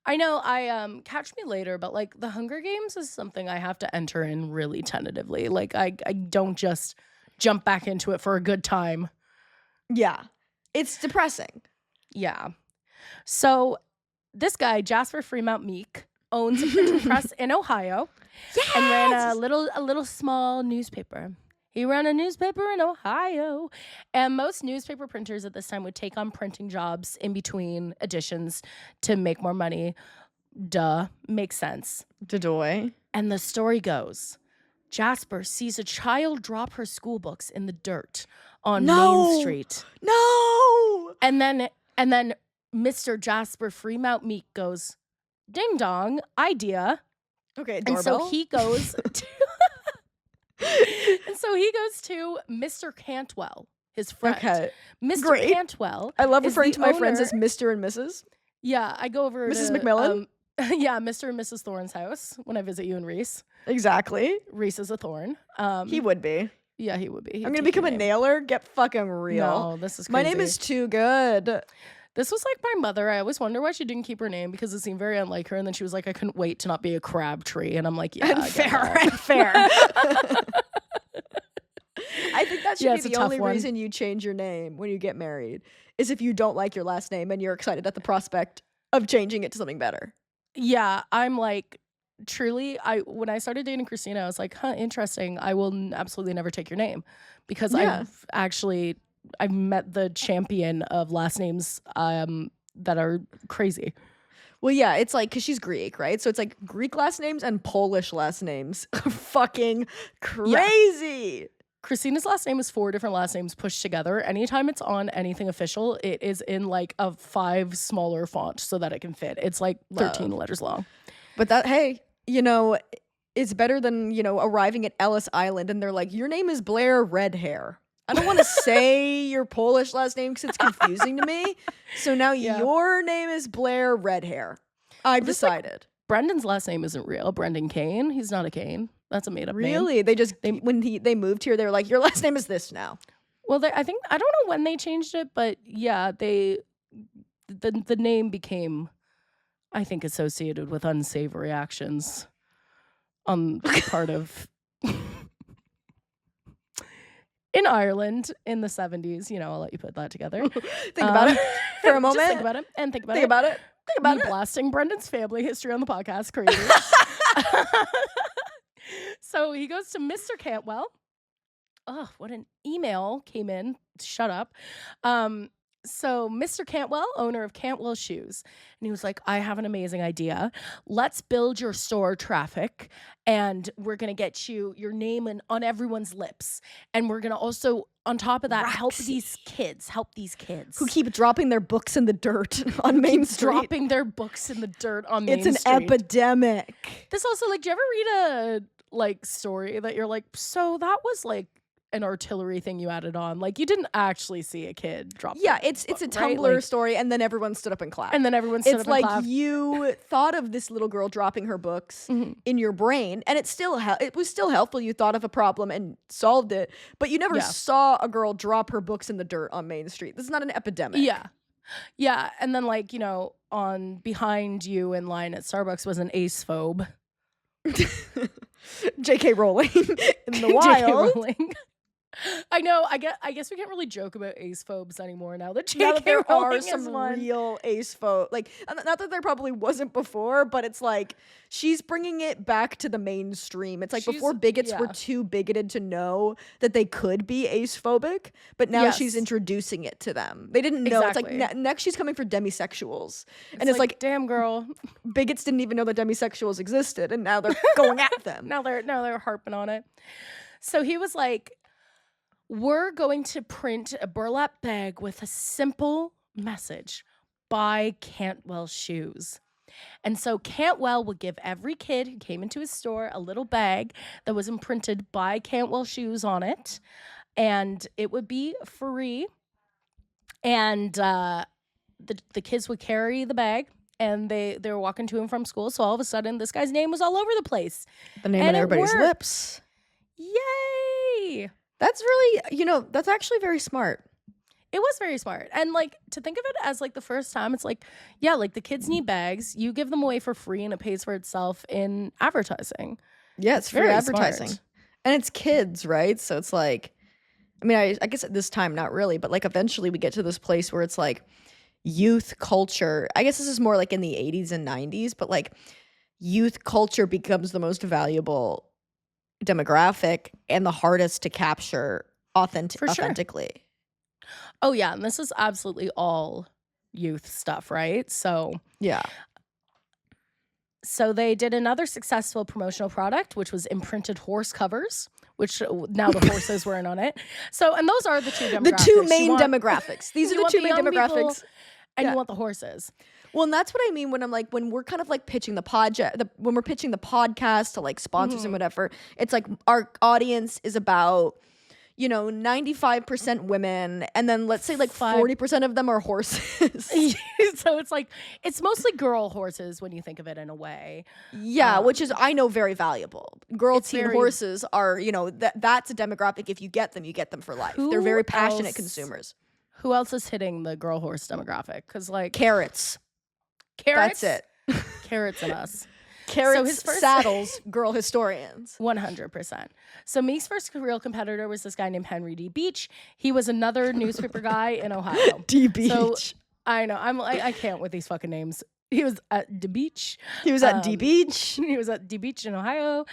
Speaker 2: I know I Catch Me Later, but like The Hunger Games is something I have to enter in really tentatively. Like I don't just jump back into it for a good time.
Speaker 1: Yeah, it's depressing.
Speaker 2: Yeah. So this guy, Jasper Fremont Meek, owns a printing press in Ohio and ran a little small newspaper. He ran a newspaper in Ohio. And most newspaper printers at this time would take on printing jobs in between editions to make more money. Duh. Makes sense.
Speaker 1: Dodoy.
Speaker 2: And the story goes, Jasper sees a child drop her school books in the dirt on Main Street.
Speaker 1: No.
Speaker 2: And then Mr. Jasper Fremont Meek goes, ding dong, idea.
Speaker 1: Okay,
Speaker 2: And
Speaker 1: doorbell.
Speaker 2: so he goes to Mr. Cantwell, his friend.
Speaker 1: Okay.
Speaker 2: Mr.
Speaker 1: Great.
Speaker 2: Cantwell.
Speaker 1: I love
Speaker 2: is
Speaker 1: referring
Speaker 2: the
Speaker 1: to my friends
Speaker 2: owner-
Speaker 1: as Mr. and Mrs.
Speaker 2: Yeah, I go over
Speaker 1: Mrs.
Speaker 2: to
Speaker 1: McMillan?
Speaker 2: yeah, Mr. and Mrs. Thorne's house when I visit you and Reese.
Speaker 1: Exactly.
Speaker 2: Reese is a Thorne.
Speaker 1: He would be.
Speaker 2: Yeah, he would be. He'd
Speaker 1: I'm gonna
Speaker 2: take your
Speaker 1: become a
Speaker 2: name.
Speaker 1: nailer. Get fucking real.
Speaker 2: No, this is crazy.
Speaker 1: My name is too good.
Speaker 2: This was like my mother. I always wonder why she didn't keep her name because it seemed very unlike her. And then she was like, I couldn't wait to not be a Crabtree. And I'm like, yeah, I get that.
Speaker 1: And fair. I think that should
Speaker 2: Yeah,
Speaker 1: be
Speaker 2: it's a
Speaker 1: the
Speaker 2: tough
Speaker 1: only
Speaker 2: one.
Speaker 1: reason you change your name when you get married is if you don't like your last name and you're excited at the prospect of changing it to something better.
Speaker 2: Yeah, I'm like, truly, when I started dating Christina, I was like, huh, interesting. I will absolutely never take your name because
Speaker 1: Yeah.
Speaker 2: I've met the champion of last names that are crazy.
Speaker 1: Well, yeah, it's like, because she's Greek, right? So it's like Greek last names and Polish last names are fucking crazy.
Speaker 2: Christina's last name is 4 different last names pushed together. Anytime it's on anything official, it is in like a 5 smaller font so that it can fit. It's like 13 letters long.
Speaker 1: But that, hey, you know, it's better than, you know, arriving at Ellis Island and they're like, your name is Blair Redhair. I don't want to say your Polish last name because it's confusing to me. So now your name is Blair Redhair. I've decided.
Speaker 2: Brendan's last name isn't real. Brendan Kane. He's not a Kane. That's a made up name.
Speaker 1: Really? When they moved here, they were like, your last name is this now.
Speaker 2: Well, I don't know when they changed it, but yeah, the name became, I think, associated with unsavory actions on the part of in Ireland in the 70s. You know, I'll let you put that together.
Speaker 1: Think about it for a moment.
Speaker 2: Just think about it and think about
Speaker 1: Think
Speaker 2: it.
Speaker 1: about it. Think about
Speaker 2: Me
Speaker 1: it.
Speaker 2: blasting Brendan's family history on the podcast. Crazy. So he goes to Mr. Cantwell. Oh, what an email came in. Shut up. So Mr. Cantwell, owner of Cantwell Shoes, and he was like, I have an amazing idea. Let's build your store traffic and we're going to get your name on everyone's lips. And we're going to also, on top of that, help these kids.
Speaker 1: Who keep dropping their books in the dirt on Main Street.
Speaker 2: Dropping their books in the dirt on Main
Speaker 1: It's
Speaker 2: Street.
Speaker 1: an epidemic.
Speaker 2: This also, like, do you ever read a, like, story that you're like, so that was, like, an artillery thing you added on? Like, you didn't actually see a kid drop
Speaker 1: Yeah,
Speaker 2: their
Speaker 1: it's a
Speaker 2: book,
Speaker 1: Tumblr
Speaker 2: right? Like,
Speaker 1: story, and then everyone stood up and clapped.
Speaker 2: and then everyone stood
Speaker 1: It's
Speaker 2: up
Speaker 1: like
Speaker 2: and clapped.
Speaker 1: you thought of this little girl dropping her books
Speaker 2: Mhm.
Speaker 1: in your brain, and it was still helpful. You thought of a problem and solved it, but you never
Speaker 2: Yeah.
Speaker 1: saw a girl drop her books in the dirt on Main Street. This is not an epidemic.
Speaker 2: Yeah. And then, like, you know, on behind you in line at Starbucks was an ace phobe.
Speaker 1: J.K. Rowling in the
Speaker 2: J.K.
Speaker 1: wild.
Speaker 2: Rowling. I know. I guess we can't really joke about ace phobes anymore now that
Speaker 1: Now
Speaker 2: J.K.
Speaker 1: that there
Speaker 2: Rowling
Speaker 1: are
Speaker 2: is
Speaker 1: some
Speaker 2: one.
Speaker 1: real ace folk, like, not that there probably wasn't before, but it's like she's bringing it back to the mainstream. It's like before bigots were too bigoted to know that they could be ace phobic, but now she's
Speaker 2: Yes.
Speaker 1: introducing it to them. They didn't know. It's like
Speaker 2: Exactly.
Speaker 1: next she's coming for demisexuals, and it's like
Speaker 2: damn girl.
Speaker 1: bigots didn't even know that demisexuals existed, and now they're going at them.
Speaker 2: Now they're harping on it. So he was like, we're going to print a burlap bag with a simple message: buy Cantwell shoes. And so Cantwell would give every kid who came into his store a little bag that was imprinted "buy Cantwell shoes" on it. and it would be free. And the kids would carry the bag, and they were walking to and from school. So all of a sudden, this guy's name was all over the place.
Speaker 1: The name
Speaker 2: And
Speaker 1: on
Speaker 2: it
Speaker 1: everybody's
Speaker 2: worked.
Speaker 1: lips.
Speaker 2: Yay!
Speaker 1: That's really, that's actually very smart.
Speaker 2: It was very smart. And like, to think of it as like the first time, it's like, yeah, like the kids need bags. You give them away for free and it pays for itself in advertising.
Speaker 1: Yeah, it's free
Speaker 2: very
Speaker 1: advertising.
Speaker 2: smart.
Speaker 1: And it's kids, right? So it's like, I mean, I guess at this time, not really, but like eventually we get to this place where it's like youth culture. I guess this is more like in the 80s and 90s, but like youth culture becomes the most valuable demographic and the hardest to capture
Speaker 2: For sure.
Speaker 1: authentically.
Speaker 2: Oh, yeah. And this is absolutely all youth stuff, right? So
Speaker 1: Yeah.
Speaker 2: they did another successful promotional product, which was imprinted horse covers, which now the horses weren't on it. So, and those are the two demographics.
Speaker 1: The two main demographics. These are
Speaker 2: you
Speaker 1: the
Speaker 2: want
Speaker 1: two
Speaker 2: the
Speaker 1: main
Speaker 2: young people,
Speaker 1: demographics.
Speaker 2: and
Speaker 1: Yeah.
Speaker 2: you want the horses.
Speaker 1: Well, and that's what I mean when I'm like, when we're kind of like pitching the project, when we're pitching the podcast to like sponsors and whatever, it's like our audience is about, 95% women, and then let's say like 40% of them are horses.
Speaker 2: So it's like, it's mostly girl horses when you think of it in a way.
Speaker 1: Yeah, which is, I know, very valuable. Girl
Speaker 2: It's
Speaker 1: teen
Speaker 2: very-
Speaker 1: horses are, that's a demographic. If you get them for life. They're
Speaker 2: Who
Speaker 1: very passionate
Speaker 2: else-
Speaker 1: consumers.
Speaker 2: Who else is hitting the girl horse demographic? Because like
Speaker 1: Carrots.
Speaker 2: carrots,
Speaker 1: That's it.
Speaker 2: carrots and us.
Speaker 1: Carrots,
Speaker 2: his first-
Speaker 1: saddles, girl historians.
Speaker 2: 100%. So Meek's first real competitor was this guy named Henry D. Beach. He was another newspaper guy in Ohio.
Speaker 1: D Beach.
Speaker 2: So I know, I can't with these fucking names. He was at D Beach.
Speaker 1: He was at D Beach.
Speaker 2: He was at D Beach in Ohio.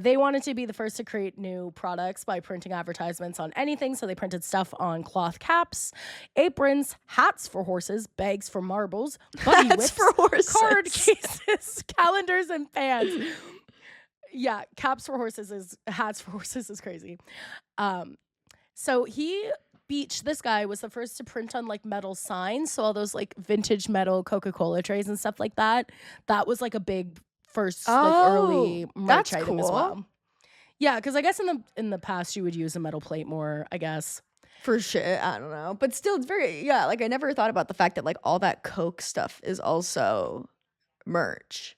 Speaker 2: They wanted to be the first to create new products by printing advertisements on anything. So they printed stuff on cloth caps, aprons, hats for horses, bags for marbles, buggy
Speaker 1: Hats
Speaker 2: whips,
Speaker 1: for horses.
Speaker 2: card cases, calendars, and fans. Yeah, hats for horses is crazy. So this guy was the first to print on like metal signs. So all those like vintage metal Coca-Cola trays and stuff like that. That was like a big first like early merch
Speaker 1: that's
Speaker 2: item as
Speaker 1: cool.
Speaker 2: well. Yeah, because I guess in the past you would use a metal plate more, I guess.
Speaker 1: For sure. I don't know. But still, it's very, like I never thought about the fact that like all that Coke stuff is also merch.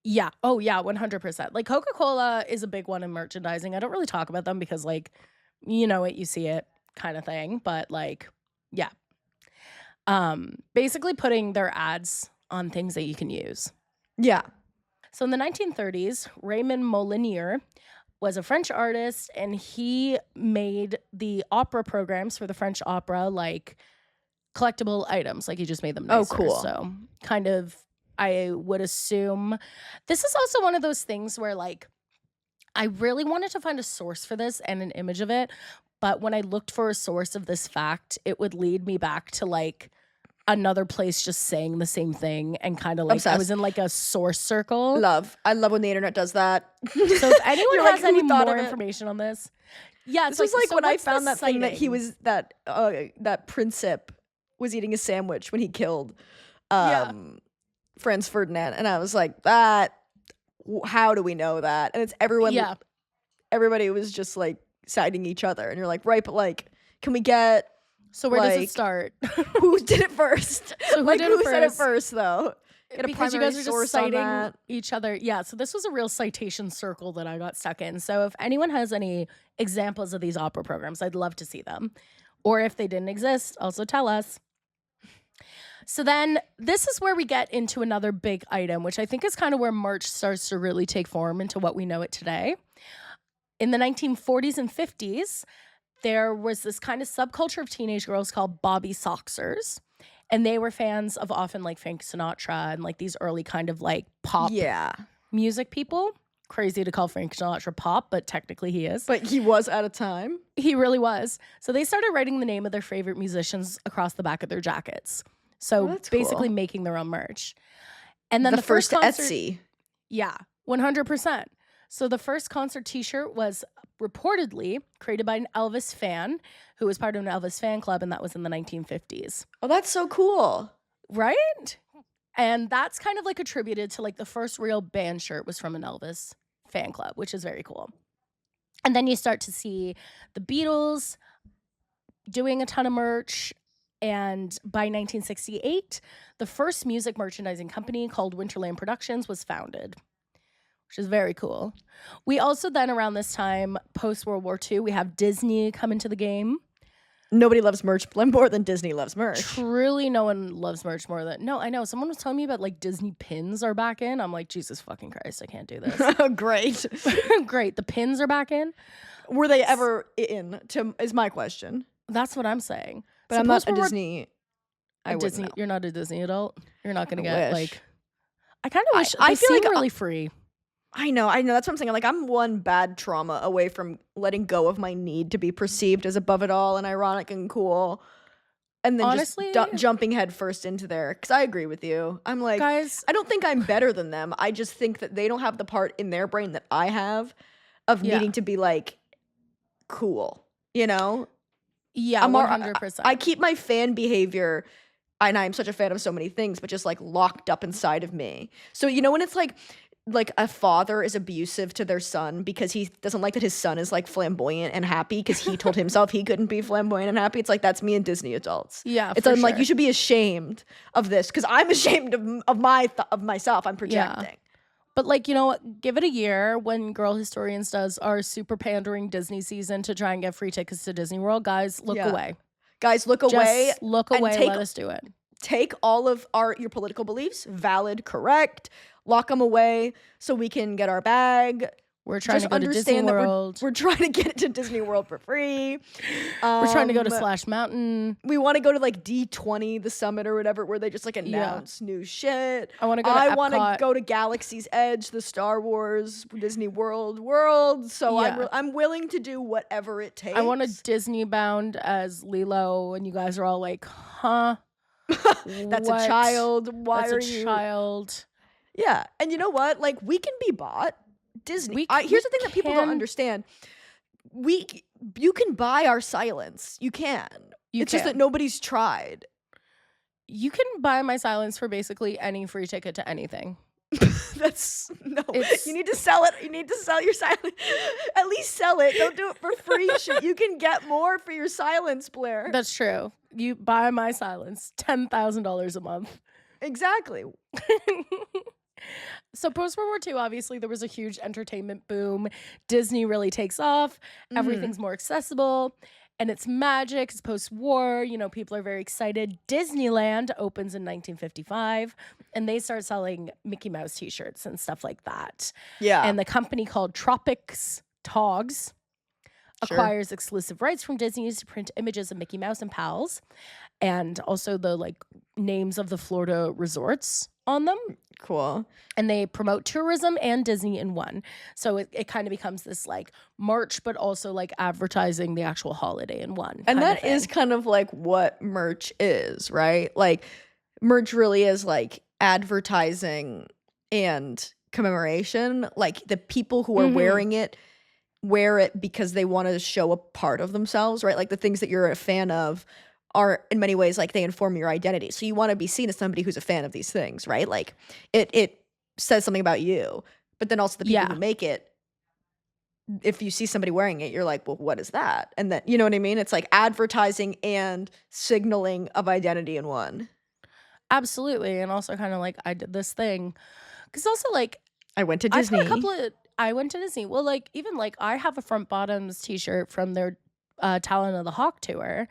Speaker 2: Yeah. Oh yeah, 100%. Like Coca-Cola is a big one in merchandising. I don't really talk about them because like, you know it, you see it kind of thing. But like, yeah. Basically putting their ads on things that you can use.
Speaker 1: Yeah.
Speaker 2: So in the 1930s, Raymond Molinier was a French artist, and he made the opera programs for the French opera like collectible items. Like he just made them nicer.
Speaker 1: Oh, cool.
Speaker 2: So kind of, I would assume this is also one of those things where like I really wanted to find a source for this and an image of it. But when I looked for a source of this fact, it would lead me back to like another place just saying the same thing, and kind of like
Speaker 1: Obsessed.
Speaker 2: I was in like a source circle.
Speaker 1: I love when the internet does that.
Speaker 2: So if anyone
Speaker 1: You're
Speaker 2: has
Speaker 1: like, who
Speaker 2: any
Speaker 1: thought
Speaker 2: more
Speaker 1: of it?
Speaker 2: information on this, yeah,
Speaker 1: This was like
Speaker 2: so
Speaker 1: when I
Speaker 2: what's the
Speaker 1: found that thing that he
Speaker 2: sighting?
Speaker 1: was that Princip was eating a sandwich when he killed
Speaker 2: Yeah.
Speaker 1: Franz Ferdinand, and I was like, how do we know that? And it's everyone.
Speaker 2: Yeah.
Speaker 1: Everybody was just like citing each other, and you're like, right, but like, can we get
Speaker 2: So where does
Speaker 1: like,
Speaker 2: it start?
Speaker 1: who did it first?
Speaker 2: So who
Speaker 1: like,
Speaker 2: did
Speaker 1: who
Speaker 2: it
Speaker 1: said it
Speaker 2: first?
Speaker 1: first, though? Get a
Speaker 2: Because you
Speaker 1: primary
Speaker 2: guys are just
Speaker 1: source on
Speaker 2: citing
Speaker 1: that.
Speaker 2: each other. Yeah, so this was a real citation circle that I got stuck in. So if anyone has any examples of these opera programs, I'd love to see them. Or if they didn't exist, also tell us. So then this is where we get into another big item, which I think is kind of where merch starts to really take form into what we know it today. In the 1940s and 50s, there was this kind of subculture of teenage girls called Bobby Soxers. And they were fans of often like Frank Sinatra and like these early kind of like pop music people. Crazy to call Frank Sinatra pop, but technically he is.
Speaker 1: But he was at a time.
Speaker 2: He really was. So they started writing the name of their favorite musicians across the back of their jackets. So
Speaker 1: that's
Speaker 2: basically
Speaker 1: cool.
Speaker 2: making their own merch. And then
Speaker 1: The first
Speaker 2: concert,
Speaker 1: Etsy.
Speaker 2: Yeah, 100%. So the first concert t-shirt was reportedly created by an Elvis fan who was part of an Elvis fan club, and that was in the 1950s.
Speaker 1: Oh, that's so cool.
Speaker 2: Right? And that's kind of like attributed to like the first real band shirt was from an Elvis fan club, which is very cool. And then you start to see the Beatles doing a ton of merch. And by 1968, the first music merchandising company called Winterland Productions was founded, which is very cool. We also then, around this time, post-World War II, we have Disney come into the game.
Speaker 1: Nobody loves merch more than Disney loves merch.
Speaker 2: Truly, no one loves merch more than... No, I know. Someone was telling me about, like, Disney pins are back in. I'm like, Jesus fucking Christ, I can't do this.
Speaker 1: Great.
Speaker 2: Great. The pins are back in.
Speaker 1: Were they ever in, is my question.
Speaker 2: That's what I'm saying.
Speaker 1: But
Speaker 2: So
Speaker 1: I'm not a
Speaker 2: post-World War-
Speaker 1: Disney... I wouldn't
Speaker 2: Disney.
Speaker 1: know.
Speaker 2: You're not a Disney adult. You're not going to
Speaker 1: I
Speaker 2: get,
Speaker 1: wish.
Speaker 2: like... I kind of wish...
Speaker 1: I
Speaker 2: they
Speaker 1: feel
Speaker 2: seem
Speaker 1: like
Speaker 2: really free.
Speaker 1: I know. That's what I'm saying. Like, I'm one bad trauma away from letting go of my need to be perceived as above it all and ironic and cool. And then
Speaker 2: Honestly,
Speaker 1: just jumping head first into there. Because I agree with you. I'm like,
Speaker 2: guys,
Speaker 1: I don't think I'm better than them. I just think that they don't have the part in their brain that I have of needing to be, like, cool. You know?
Speaker 2: yeah, 100%.
Speaker 1: I keep my fan behavior, and I'm such a fan of so many things, but just, like, locked up inside of me. So, you know, when it's like a father is abusive to their son because he doesn't like that his son is like flamboyant and happy because he told himself he couldn't be flamboyant and happy. It's like, that's me and Disney adults.
Speaker 2: Yeah,
Speaker 1: it's I'm like, you should be ashamed of this because I'm ashamed of myself. I'm projecting.
Speaker 2: Yeah. But, like, you know what? Give it a year when Girl Historians does our super pandering Disney season to try and get free tickets to Disney World. Guys, look away.
Speaker 1: Guys, look away.
Speaker 2: Just look away. Let us do it.
Speaker 1: Take all of your political beliefs, valid, correct. Lock them away so we can get our bag.
Speaker 2: We're trying to go to Disney World.
Speaker 1: We're trying to get to Disney World for free.
Speaker 2: We're trying to go to Splash Mountain.
Speaker 1: We want to go to like D20, the summit or whatever, where they just like announce new shit.
Speaker 2: I want to go to Epcot.
Speaker 1: I want to go to Galaxy's Edge, the Star Wars Disney World. So I'm willing to do whatever it takes.
Speaker 2: I want a Disney bound as Lilo, and you guys are all like, huh?
Speaker 1: That's a child. Why are you?
Speaker 2: Child.
Speaker 1: Yeah, and you know what? Like, we can be bought. Disney. Here's the thing that people don't understand. You can buy our silence. You can. It's just that nobody's tried.
Speaker 2: You can buy my silence for basically any free ticket to anything.
Speaker 1: You need to sell it. You need to sell your silence. At least sell it. Don't do it for free. Shit. You can get more for your silence, Blair.
Speaker 2: That's true. You buy my silence, $10,000 a month.
Speaker 1: Exactly.
Speaker 2: So post-World War II, obviously, there was a huge entertainment boom. Disney really takes off. Everything's more accessible. And it's magic. It's post-war. You know, people are very excited. Disneyland opens in 1955. And they start selling Mickey Mouse t-shirts and stuff like that.
Speaker 1: Yeah.
Speaker 2: And the company called Tropics Togs acquires exclusive rights from Disney to print images of Mickey Mouse and pals. And also the, like, names of the Florida resorts on them.
Speaker 1: Cool.
Speaker 2: And they promote tourism and Disney in one. So it kind of becomes this like merch, but also like advertising the actual holiday in one.
Speaker 1: And that is kind of like what merch is, right? Like, merch really is like advertising and commemoration. Like, the people who are wearing it wear it because they want to show a part of themselves, right? Like, the things that you're a fan of are in many ways like they inform your identity. So you want to be seen as somebody who's a fan of these things, right? Like, it says something about you. But then also the people who make it, if you see somebody wearing it, you're like, well, what is that? And then, you know what I mean? It's like advertising and signaling of identity in one.
Speaker 2: Absolutely. And also kind of like, I did this thing. Because also like,
Speaker 1: I went to Disney.
Speaker 2: I went to Disney. Well, like, even like I have a Front Bottoms t-shirt from their Talon of the Hawk tour,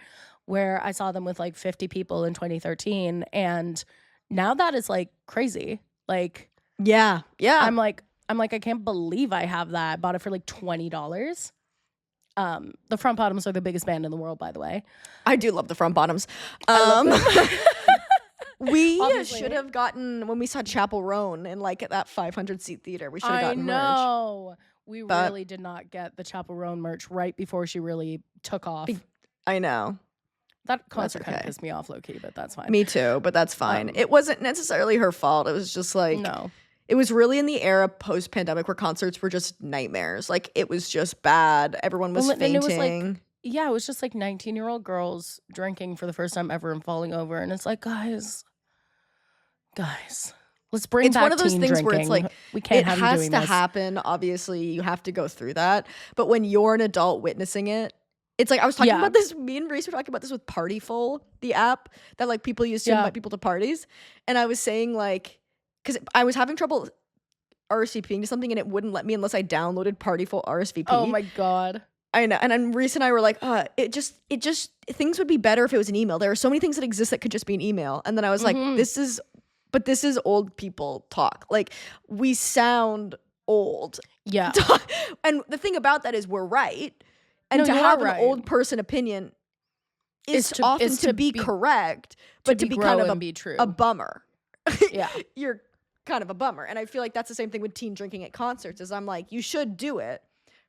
Speaker 2: where I saw them with like 50 people in 2013. And now that is like crazy. Like,
Speaker 1: yeah.
Speaker 2: I'm like, I can't believe I have that. I bought it for like $20. The Front Bottoms are the biggest band in the world, by the way.
Speaker 1: I do love the Front Bottoms. We should have gotten, when we saw Chapel Roan in like that 500-seat theater, we should have gotten merch.
Speaker 2: I know. We really did not get the Chapel Roan merch right before she really took off.
Speaker 1: I know.
Speaker 2: That concert kind of pissed me off low-key, but that's fine.
Speaker 1: Me too, but that's fine. It wasn't necessarily her fault. It was just like...
Speaker 2: No.
Speaker 1: It was really in the era post-pandemic where concerts were just nightmares. Like, it was just bad. Everyone was fainting.
Speaker 2: It was like, it was just like 19-year-old girls drinking for the first time ever and falling over. And it's like, guys, Let's bring
Speaker 1: It's
Speaker 2: back
Speaker 1: one of those
Speaker 2: teen
Speaker 1: things where it's
Speaker 2: drinking.
Speaker 1: like,
Speaker 2: We can't
Speaker 1: it
Speaker 2: have you
Speaker 1: has
Speaker 2: doing
Speaker 1: to
Speaker 2: this.
Speaker 1: happen. Obviously, you have to go through that. But when you're an adult witnessing it, it's like I was talking
Speaker 2: Yeah.
Speaker 1: about this. Me and Reese were talking about this with Partyful, the app that like people use to
Speaker 2: Yeah.
Speaker 1: invite people to parties. And I was saying like, because I was having trouble RSVPing to something and it wouldn't let me unless I downloaded Partyful RSVP.
Speaker 2: Oh my God.
Speaker 1: I know. And then Reese and I were like, it just things would be better if it was an email. There are so many things that exist that could just be an email. And then I was like, this is old people talk. Like, we sound old.
Speaker 2: Yeah.
Speaker 1: And the thing about that is we're right. And
Speaker 2: No,
Speaker 1: to
Speaker 2: you
Speaker 1: have
Speaker 2: are
Speaker 1: an
Speaker 2: right.
Speaker 1: old person opinion is
Speaker 2: to-
Speaker 1: often
Speaker 2: is
Speaker 1: to
Speaker 2: to
Speaker 1: be
Speaker 2: be-
Speaker 1: correct, but to
Speaker 2: be
Speaker 1: be
Speaker 2: grow
Speaker 1: kind of
Speaker 2: and be true.
Speaker 1: a bummer.
Speaker 2: Yeah.
Speaker 1: You're kind of a bummer. And I feel like that's the same thing with teen drinking at concerts is I'm like, you should do it.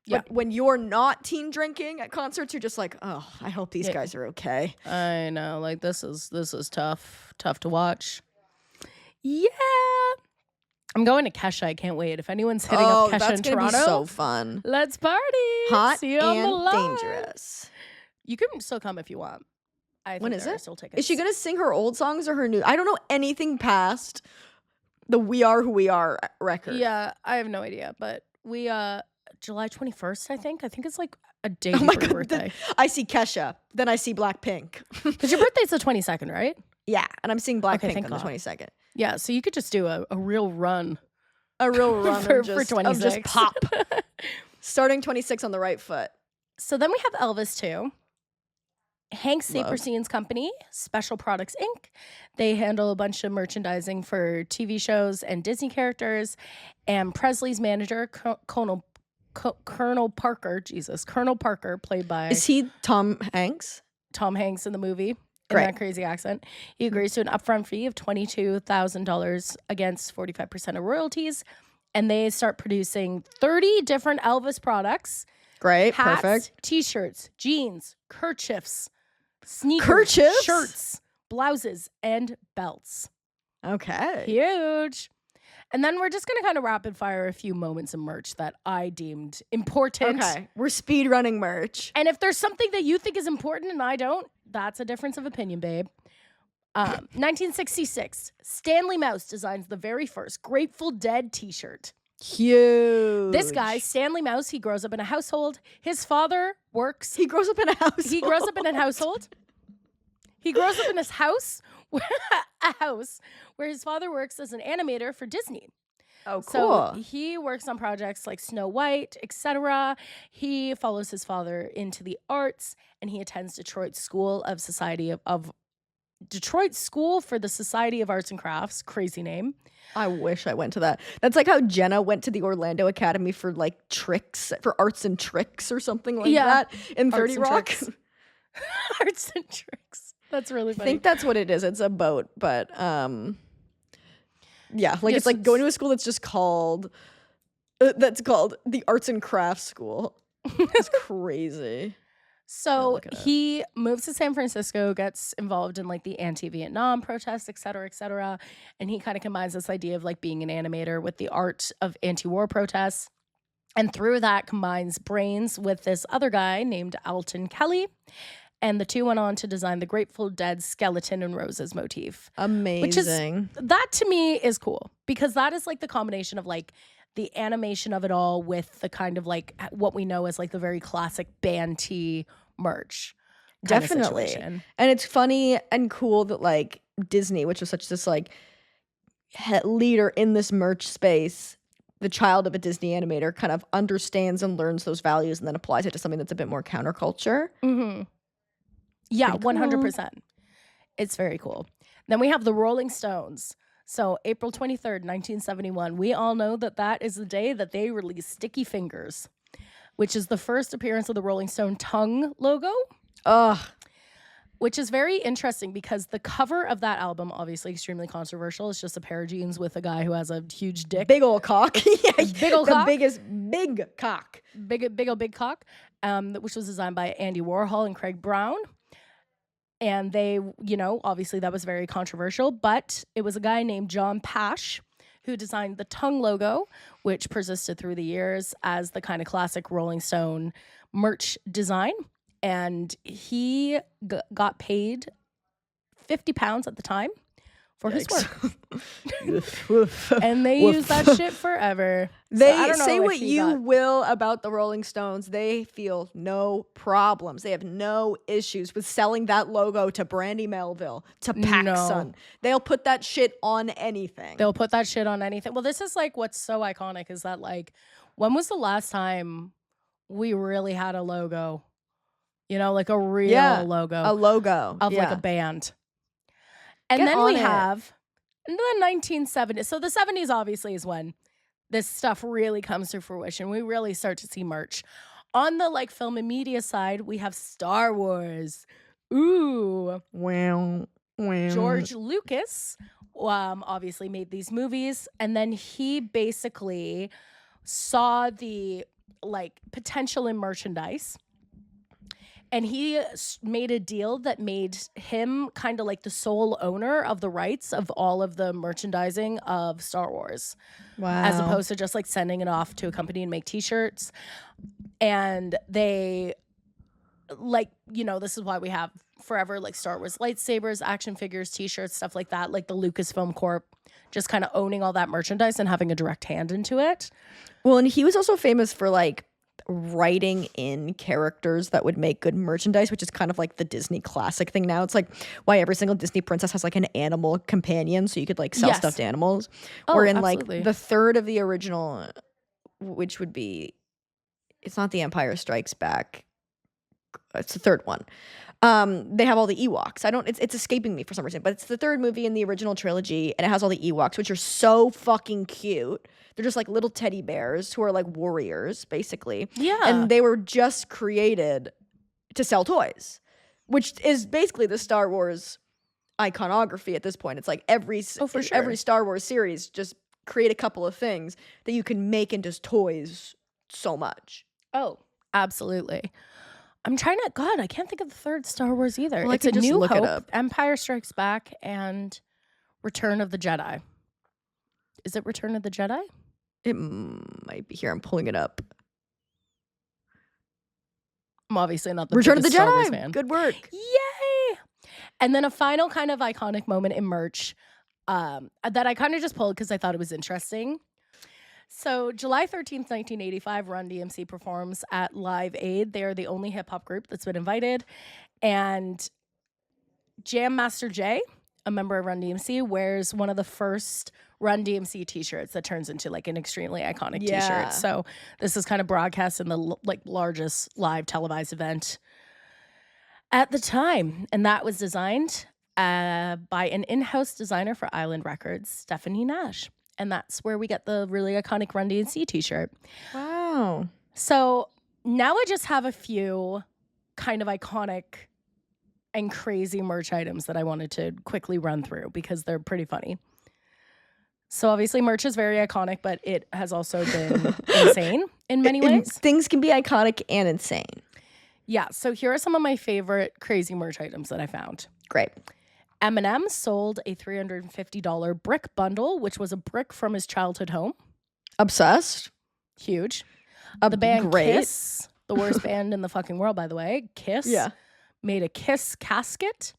Speaker 1: But when you're not teen drinking at concerts, you're just like, oh, I hope these guys are okay.
Speaker 2: I know. Like, this is tough to watch. Yeah. I'm going to Kesha. I can't wait. If anyone's hitting up Kesha
Speaker 1: that's
Speaker 2: in
Speaker 1: gonna
Speaker 2: Toronto,
Speaker 1: be so fun.
Speaker 2: let's party.
Speaker 1: Hot
Speaker 2: See you on the
Speaker 1: and
Speaker 2: line.
Speaker 1: dangerous.
Speaker 2: You can still come if you want. I think
Speaker 1: When is
Speaker 2: there are
Speaker 1: it?
Speaker 2: still tickets.
Speaker 1: Is she gonna sing her old songs or her new? I don't know anything past the "We Are Who We Are" record.
Speaker 2: Yeah, I have no idea. But we July 21st, I think. I think it's like a day
Speaker 1: Oh my
Speaker 2: before your
Speaker 1: god!
Speaker 2: birthday.
Speaker 1: I see Kesha, then I see Blackpink.
Speaker 2: Because your birthday's the 22nd, right?
Speaker 1: Yeah, and I'm seeing Blackpink
Speaker 2: thank
Speaker 1: on the
Speaker 2: God.
Speaker 1: 22nd.
Speaker 2: Yeah, so you could just do a real run.
Speaker 1: A real run
Speaker 2: for
Speaker 1: of just
Speaker 2: 26.
Speaker 1: pop. Starting 26 on the right foot.
Speaker 2: So then we have Elvis too. Hank
Speaker 1: Love.
Speaker 2: Saperstein's company, Special Products Inc. They handle a bunch of merchandising for TV shows and Disney characters. And Presley's manager, Colonel Parker, Colonel Parker, played by
Speaker 1: Is he Tom Hanks?
Speaker 2: Tom Hanks in the movie.
Speaker 1: Great.
Speaker 2: In that crazy accent. He agrees to an upfront fee of $22,000 against 45% of royalties. And they start producing 30 different Elvis products.
Speaker 1: Great,
Speaker 2: Hats,
Speaker 1: perfect.
Speaker 2: T-shirts, jeans, kerchiefs, sneakers,
Speaker 1: Kerchiefs?
Speaker 2: shirts, blouses, and belts.
Speaker 1: Okay.
Speaker 2: Huge. And then we're just going to kind of rapid fire a few moments of merch that I deemed important.
Speaker 1: Okay. We're speed running merch.
Speaker 2: And if there's something that you think is important and I don't, that's a difference of opinion, babe. 1966, Stanley Mouse designs the very first Grateful Dead t-shirt.
Speaker 1: Huge.
Speaker 2: This guy, Stanley Mouse, he grows up in a household. His father works.
Speaker 1: He grows up in a house.
Speaker 2: He grows up in a household. He grows up in his house, a house where his father works as an animator for Disney.
Speaker 1: Oh, cool.
Speaker 2: So he works on projects like Snow White, etc. He follows his father into the arts, and he attends Detroit School for the Society of Arts and Crafts. Crazy name.
Speaker 1: I wish I went to that. That's like how Jenna went to the Orlando Academy for like tricks, for arts and tricks or something like that in 30 Rock.
Speaker 2: Arts and tricks. That's really
Speaker 1: I
Speaker 2: funny.
Speaker 1: think that's what it is. It's a boat, but yeah, like
Speaker 2: Yes,
Speaker 1: it's like going to a school that's just called the Arts and Crafts School. It's crazy.
Speaker 2: So
Speaker 1: look it up.
Speaker 2: he moves to San Francisco, gets involved in like the anti-Vietnam protests, et cetera, and he kind of combines this idea of like being an animator with the art of anti-war protests. And through that combines brains with this other guy named Alton Kelly. And the two went on to design the Grateful Dead skeleton and roses motif.
Speaker 1: Amazing.
Speaker 2: Which is, that to me is cool because that is like the combination of like the animation of it all with the kind of like what we know as like the very classic band tee merch.
Speaker 1: Definitely. And it's funny and cool that like Disney, which was such this like leader in this merch space, the child of a Disney animator, kind of understands and learns those values and then applies it to something that's a bit more counterculture.
Speaker 2: Mm-hmm. Yeah,
Speaker 1: Pretty cool.
Speaker 2: 100%. It's very cool. Then we have the Rolling Stones. So April 23rd, 1971. We all know that that is the day that they released Sticky Fingers, which is the first appearance of the Rolling Stone tongue logo.
Speaker 1: Ugh.
Speaker 2: Which is very interesting because the cover of that album, obviously extremely controversial. It's just a pair of jeans with a guy who has a huge dick.
Speaker 1: Big old cock. Yeah,
Speaker 2: big old cock.
Speaker 1: The biggest big cock.
Speaker 2: Big old big cock, which was designed by Andy Warhol and Craig Brown. And they, you know, obviously that was very controversial, but it was a guy named John Pash who designed the tongue logo, which persisted through the years as the kind of classic Rolling Stone merch design. And he got paid £50 at the time, for his work.
Speaker 1: Yikes.
Speaker 2: And they
Speaker 1: Woof.
Speaker 2: use that shit forever. So
Speaker 1: They
Speaker 2: I don't know
Speaker 1: say
Speaker 2: if
Speaker 1: what
Speaker 2: he
Speaker 1: you
Speaker 2: got-
Speaker 1: will about the Rolling Stones. They feel no problems. They have no issues with selling that logo to Brandy Melville, to PacSun. They'll put that shit on anything.
Speaker 2: They'll put that shit on anything. Well, this is like what's so iconic is that like, when was the last time we really had a logo? You know, like a real logo.
Speaker 1: A logo
Speaker 2: of like a band. And
Speaker 1: Get
Speaker 2: then
Speaker 1: on
Speaker 2: we
Speaker 1: it.
Speaker 2: have in the 1970s. So the 70s obviously is when this stuff really comes to fruition. We really start to see merch. On the like film and media side, we have Star Wars. Ooh.
Speaker 1: Wow.
Speaker 2: George Lucas obviously made these movies, and then he basically saw the like potential in merchandise, and he made a deal that made him kind of like the sole owner of the rights of all of the merchandising of Star Wars.
Speaker 1: Wow.
Speaker 2: As opposed to just like sending it off to a company and make t-shirts. And they like, you know, this is why we have forever like Star Wars lightsabers, action figures, t-shirts, stuff like that, like the Lucasfilm Corp just kind of owning all that merchandise and having a direct hand into it.
Speaker 1: Well, and he was also famous for like writing in characters that would make good merchandise, which is kind of like the Disney classic thing now. It's like why every single Disney princess has like an animal companion, so you could like sell
Speaker 2: Yes.
Speaker 1: stuffed animals.
Speaker 2: Oh,
Speaker 1: or in
Speaker 2: absolutely.
Speaker 1: like the third of the original, which would be, it's not The Empire Strikes Back. It's the third one. They have all the Ewoks. It's escaping me for some reason, but it's the third movie in the original trilogy, and it has all the Ewoks, which are so fucking cute. They're just like little teddy bears who are like warriors, basically.
Speaker 2: Yeah.
Speaker 1: And they were just created to sell toys, which is basically the Star Wars iconography at this point. It's like every
Speaker 2: for sure.
Speaker 1: every Star Wars series just create a couple of things that you can make into toys so much.
Speaker 2: Oh, absolutely. I'm trying to, God, I can't think of the third Star Wars either.
Speaker 1: Well, I
Speaker 2: It's A
Speaker 1: could just
Speaker 2: New
Speaker 1: look it
Speaker 2: Hope,
Speaker 1: up.
Speaker 2: Empire Strikes Back, and Return of the Jedi. Is it Return of the Jedi?
Speaker 1: It might be here. I'm pulling it up.
Speaker 2: I'm obviously not the
Speaker 1: Return of the
Speaker 2: biggest Star Wars
Speaker 1: Jedi.
Speaker 2: fan.
Speaker 1: Good work.
Speaker 2: Yay! And then a final kind of iconic moment in merch that I kind of just pulled because I thought it was interesting. So July 13th, 1985, Run DMC performs at Live Aid. They are the only hip hop group that's been invited. And Jam Master Jay, a member of Run DMC, wears one of the first Run DMC t-shirts that turns into like an extremely iconic
Speaker 1: Yeah.
Speaker 2: t-shirt. So this is kind of broadcast in the like largest live televised event at the time. And that was designed by an in-house designer for Island Records, Stephanie Nash. And that's where we get the really iconic Run DMC t-shirt.
Speaker 1: Wow.
Speaker 2: So now I just have a few kind of iconic and crazy merch items that I wanted to quickly run through because they're pretty funny. So obviously merch is very iconic, but it has also been insane in many ways.
Speaker 1: Things can be iconic and insane.
Speaker 2: Yeah, so here are some of my favorite crazy merch items that I found.
Speaker 1: Great.
Speaker 2: Eminem sold a $350 brick bundle, which was a brick from his childhood home.
Speaker 1: Obsessed.
Speaker 2: Huge. The band
Speaker 1: great.
Speaker 2: Kiss, the worst band in the fucking world, by the way, Kiss, made a Kiss casket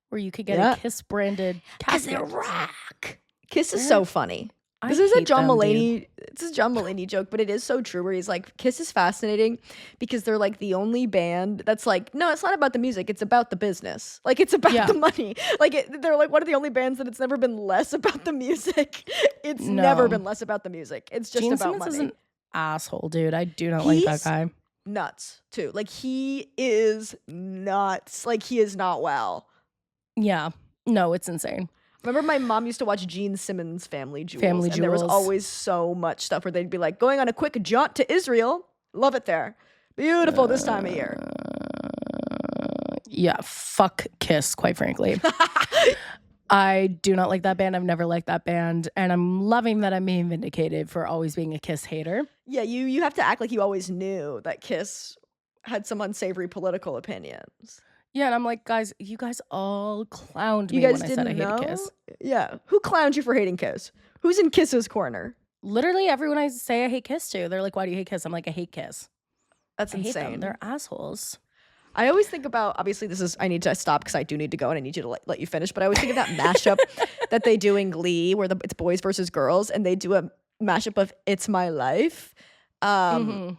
Speaker 2: where you could get a Kiss branded casket.
Speaker 1: Because they rock. Kiss is so funny.
Speaker 2: I
Speaker 1: This is a
Speaker 2: hate
Speaker 1: John
Speaker 2: them,
Speaker 1: Mulaney.
Speaker 2: dude.
Speaker 1: It's a John Mulaney joke, but it is so true. Where he's like, Kiss is fascinating because they're like the only band that's like, no, it's not about the music. It's about the business. Like it's about the money. Like they're like one of the only bands that it's never been less about the music. It's never been less about the music. It's just
Speaker 2: Gene
Speaker 1: about
Speaker 2: Simmons
Speaker 1: money.
Speaker 2: is an asshole, dude. I do not like that guy.
Speaker 1: Nuts too. Like he is nuts. Like he is not well.
Speaker 2: Yeah. No, it's insane.
Speaker 1: Remember my mom used to watch Gene Simmons' Family Jewels.
Speaker 2: Family
Speaker 1: and there was
Speaker 2: Jewels.
Speaker 1: always so much stuff where they'd be like, going on a quick jaunt to Israel. Love it there. Beautiful this time of year.
Speaker 2: Yeah, fuck Kiss, quite frankly. I do not like that band. I've never liked that band. And I'm loving that I'm being vindicated for always being a Kiss hater.
Speaker 1: Yeah, you have to act like you always knew that Kiss had some unsavory political opinions.
Speaker 2: Yeah, and I'm like, guys, you guys all clowned me
Speaker 1: You guys
Speaker 2: when I said I
Speaker 1: didn't
Speaker 2: hated
Speaker 1: know?
Speaker 2: Kiss.
Speaker 1: Yeah. Who clowned you for hating Kiss? Who's in Kiss's corner?
Speaker 2: Literally everyone I say I hate Kiss to, they're like, why do you hate Kiss? I'm like, I hate Kiss.
Speaker 1: That's
Speaker 2: I hate them.
Speaker 1: insane.
Speaker 2: They're assholes.
Speaker 1: I always think about, obviously I need to stop because I do need to go and I need you to let you finish, but I always think of that mashup that they do in Glee where it's boys versus girls and they do a mashup of It's My Life and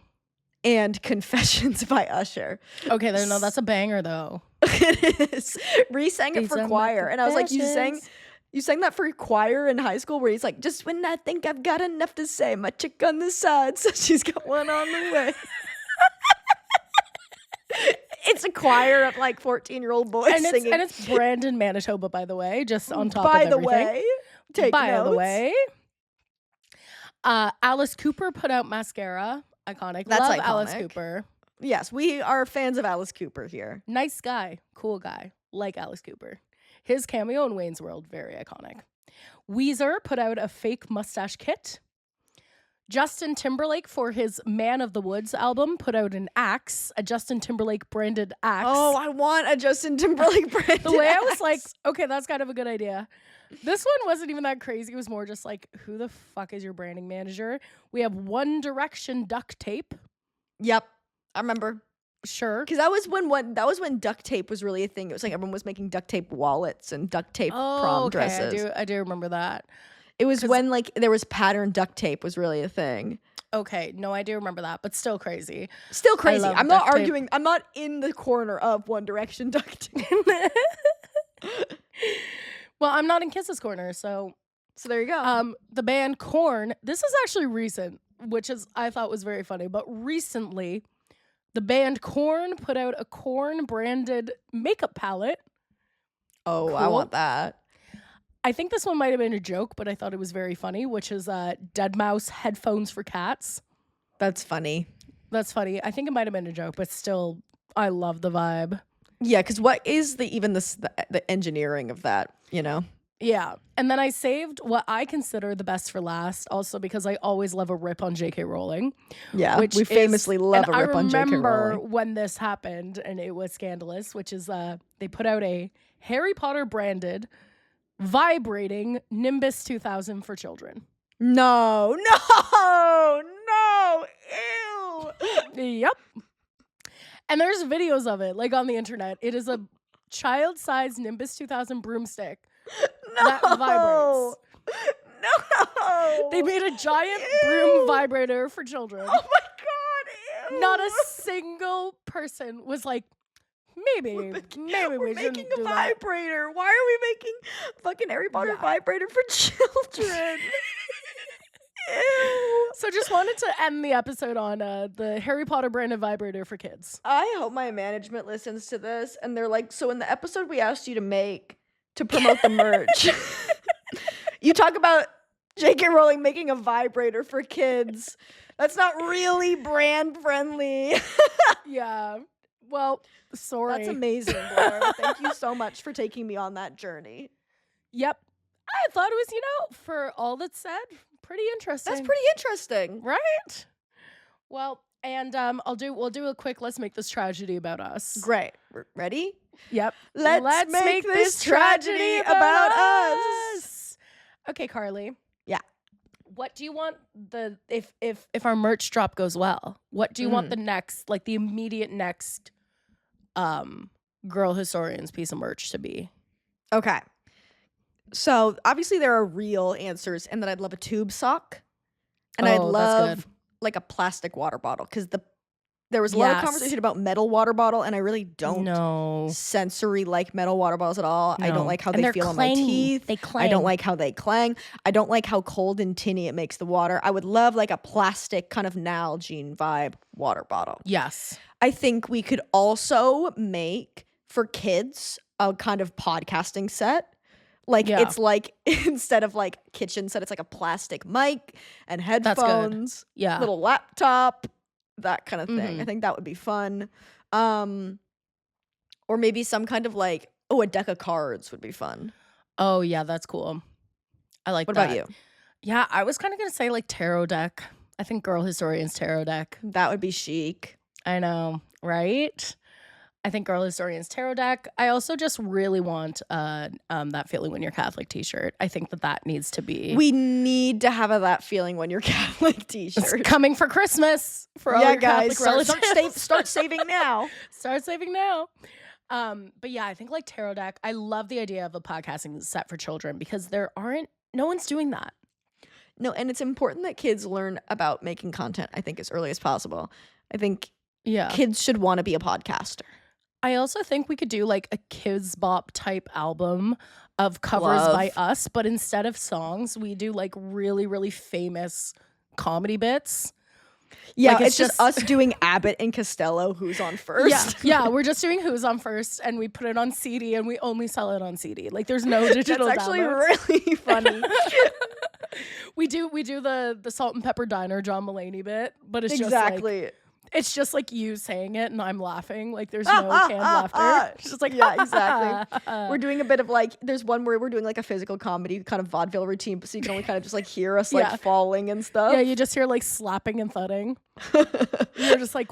Speaker 1: Confessions by Usher.
Speaker 2: Okay, no, that's a banger though.
Speaker 1: It is. Ree sang it for choir and I was like, you sang that for choir in high school where he's like, just when I think I've got enough to say, my chick on the side, so she's got one on the way. It's a choir of like 14-year-old boys singing.
Speaker 2: And it's Brandon, Manitoba, by the way, just on top of everything. By the way, Alice Cooper put out mascara. Iconic.
Speaker 1: That's
Speaker 2: Love
Speaker 1: iconic.
Speaker 2: Alice Cooper.
Speaker 1: Yes, we are fans of Alice Cooper here.
Speaker 2: Nice guy. Cool guy. Like Alice Cooper. His cameo in Wayne's World, very iconic. Weezer put out a fake mustache kit. Justin Timberlake, for his Man of the Woods album, put out an axe, a Justin Timberlake branded axe.
Speaker 1: Oh, I want a Justin Timberlake branded
Speaker 2: The way
Speaker 1: axe.
Speaker 2: I was like, okay, that's kind of a good idea. This one wasn't even that crazy. It was more just like, who the fuck is your branding manager? We have One Direction duct tape.
Speaker 1: Yep, I remember.
Speaker 2: Sure.
Speaker 1: Because that was when duct tape was really a thing. It was like everyone was making duct tape wallets and duct tape prom dresses.
Speaker 2: I do remember that.
Speaker 1: It was when like there was pattern duct tape was really a thing.
Speaker 2: Okay, no, I do remember that, but still crazy.
Speaker 1: Still crazy. I'm not arguing. I'm not in the corner of One Direction duct tape.
Speaker 2: Well, I'm not in Kiss's corner, so
Speaker 1: there you go.
Speaker 2: The band Korn. This is actually recent, which I thought was very funny. But recently, the band Korn put out a Korn branded makeup palette.
Speaker 1: Oh,
Speaker 2: cool.
Speaker 1: I want that.
Speaker 2: I think this one might have been a joke, but I thought it was very funny, which is Dead Mouse headphones for cats.
Speaker 1: That's funny.
Speaker 2: That's funny. I think it might have been a joke, but still, I love the vibe.
Speaker 1: Yeah, because what is the engineering of that, you know?
Speaker 2: Yeah. And then I saved what I consider the best for last, also because I always love a rip on J.K. Rowling.
Speaker 1: Yeah, we famously love a rip on J.K. Rowling.
Speaker 2: I remember when this happened, and it was scandalous, which is they put out a Harry Potter branded vibrating Nimbus 2000 for children.
Speaker 1: No, ew.
Speaker 2: Yep. And there's videos of it, like on the internet. It is a child-sized Nimbus 2000 broomstick that vibrates.
Speaker 1: No.
Speaker 2: They made a giant broom vibrator for children.
Speaker 1: Oh my god, ew.
Speaker 2: Not a single person was like, maybe we shouldn't
Speaker 1: making
Speaker 2: do
Speaker 1: a
Speaker 2: that.
Speaker 1: vibrator. Why are we making a fucking Harry Potter vibrator for children? Ew.
Speaker 2: So just wanted to end the episode on the Harry Potter branded vibrator for kids.
Speaker 1: I hope my management listens to this and they're like, so in the episode we asked you to promote the merch, you talk about J.K. Rowling making a vibrator for kids. That's not really brand friendly.
Speaker 2: Yeah. Well, sorry.
Speaker 1: That's amazing, Blair. Thank you so much for taking me on that journey.
Speaker 2: Yep. I thought it was, for all that's said, pretty interesting.
Speaker 1: That's pretty interesting.
Speaker 2: Right? Well, and we'll do a quick let's make this tragedy about us.
Speaker 1: Great. Ready?
Speaker 2: Yep.
Speaker 1: Let's make this tragedy about us.
Speaker 2: Okay, Carly.
Speaker 1: Yeah.
Speaker 2: What do you want if our merch drop goes well? What do you want the immediate next Girl Historians piece of merch to be?
Speaker 1: Okay. So obviously there are real answers, and then I'd love a tube sock, and I'd love like a plastic water bottle, because there was a lot of conversation about metal water bottle, and I really don't sensory like metal water bottles at all. No. I don't like how they feel on my teeth.
Speaker 2: They clang.
Speaker 1: I don't like how they clang. I don't like how cold and tinny it makes the water. I would love like a plastic kind of Nalgene vibe water bottle.
Speaker 2: Yes.
Speaker 1: I think we could also make for kids a kind of podcasting set. Like it's like instead of like kitchen set, it's like a plastic mic and headphones, little laptop, that kind of thing. I think that would be fun. Or maybe some kind of like, a deck of cards would be fun.
Speaker 2: Oh yeah, that's cool. I like that.
Speaker 1: What about you?
Speaker 2: Yeah, I was kind of gonna say like tarot deck. I think Girl Historians tarot deck.
Speaker 1: That would be chic.
Speaker 2: I know, right? I think Girl Historian's Tarot deck. I also just really want that feeling when you're Catholic t-shirt. I think that needs to be.
Speaker 1: We need to have that feeling when you're Catholic t-shirt.
Speaker 2: It's coming for Christmas for all your
Speaker 1: guys,
Speaker 2: Catholic relatives.
Speaker 1: Start saving now.
Speaker 2: Start saving now. But yeah, I think like tarot deck. I love the idea of a podcasting set for children because no one's doing that.
Speaker 1: No, and it's important that kids learn about making content, I think, as early as possible. I think kids should want to be a podcaster.
Speaker 2: I also think we could do like a Kids Bop type album of covers by us, but instead of songs, we do like really, really famous comedy bits.
Speaker 1: Yeah, like it's just us doing Abbott and Costello, Who's on First.
Speaker 2: Yeah, we're just doing Who's on First, and we put it on CD, and we only sell it on CD. Like there's no digital.
Speaker 1: That's actually
Speaker 2: downloads.
Speaker 1: Really funny.
Speaker 2: we do the Salt and Pepper Diner John Mulaney bit, but it's just like you saying it and I'm laughing. Like there's no canned laughter. It's just like
Speaker 1: exactly. We're doing a bit of like there's one where we're doing like a physical comedy kind of vaudeville routine, so you can only kind of just like hear us like falling and stuff.
Speaker 2: Yeah, you just hear like slapping and thudding. You're just like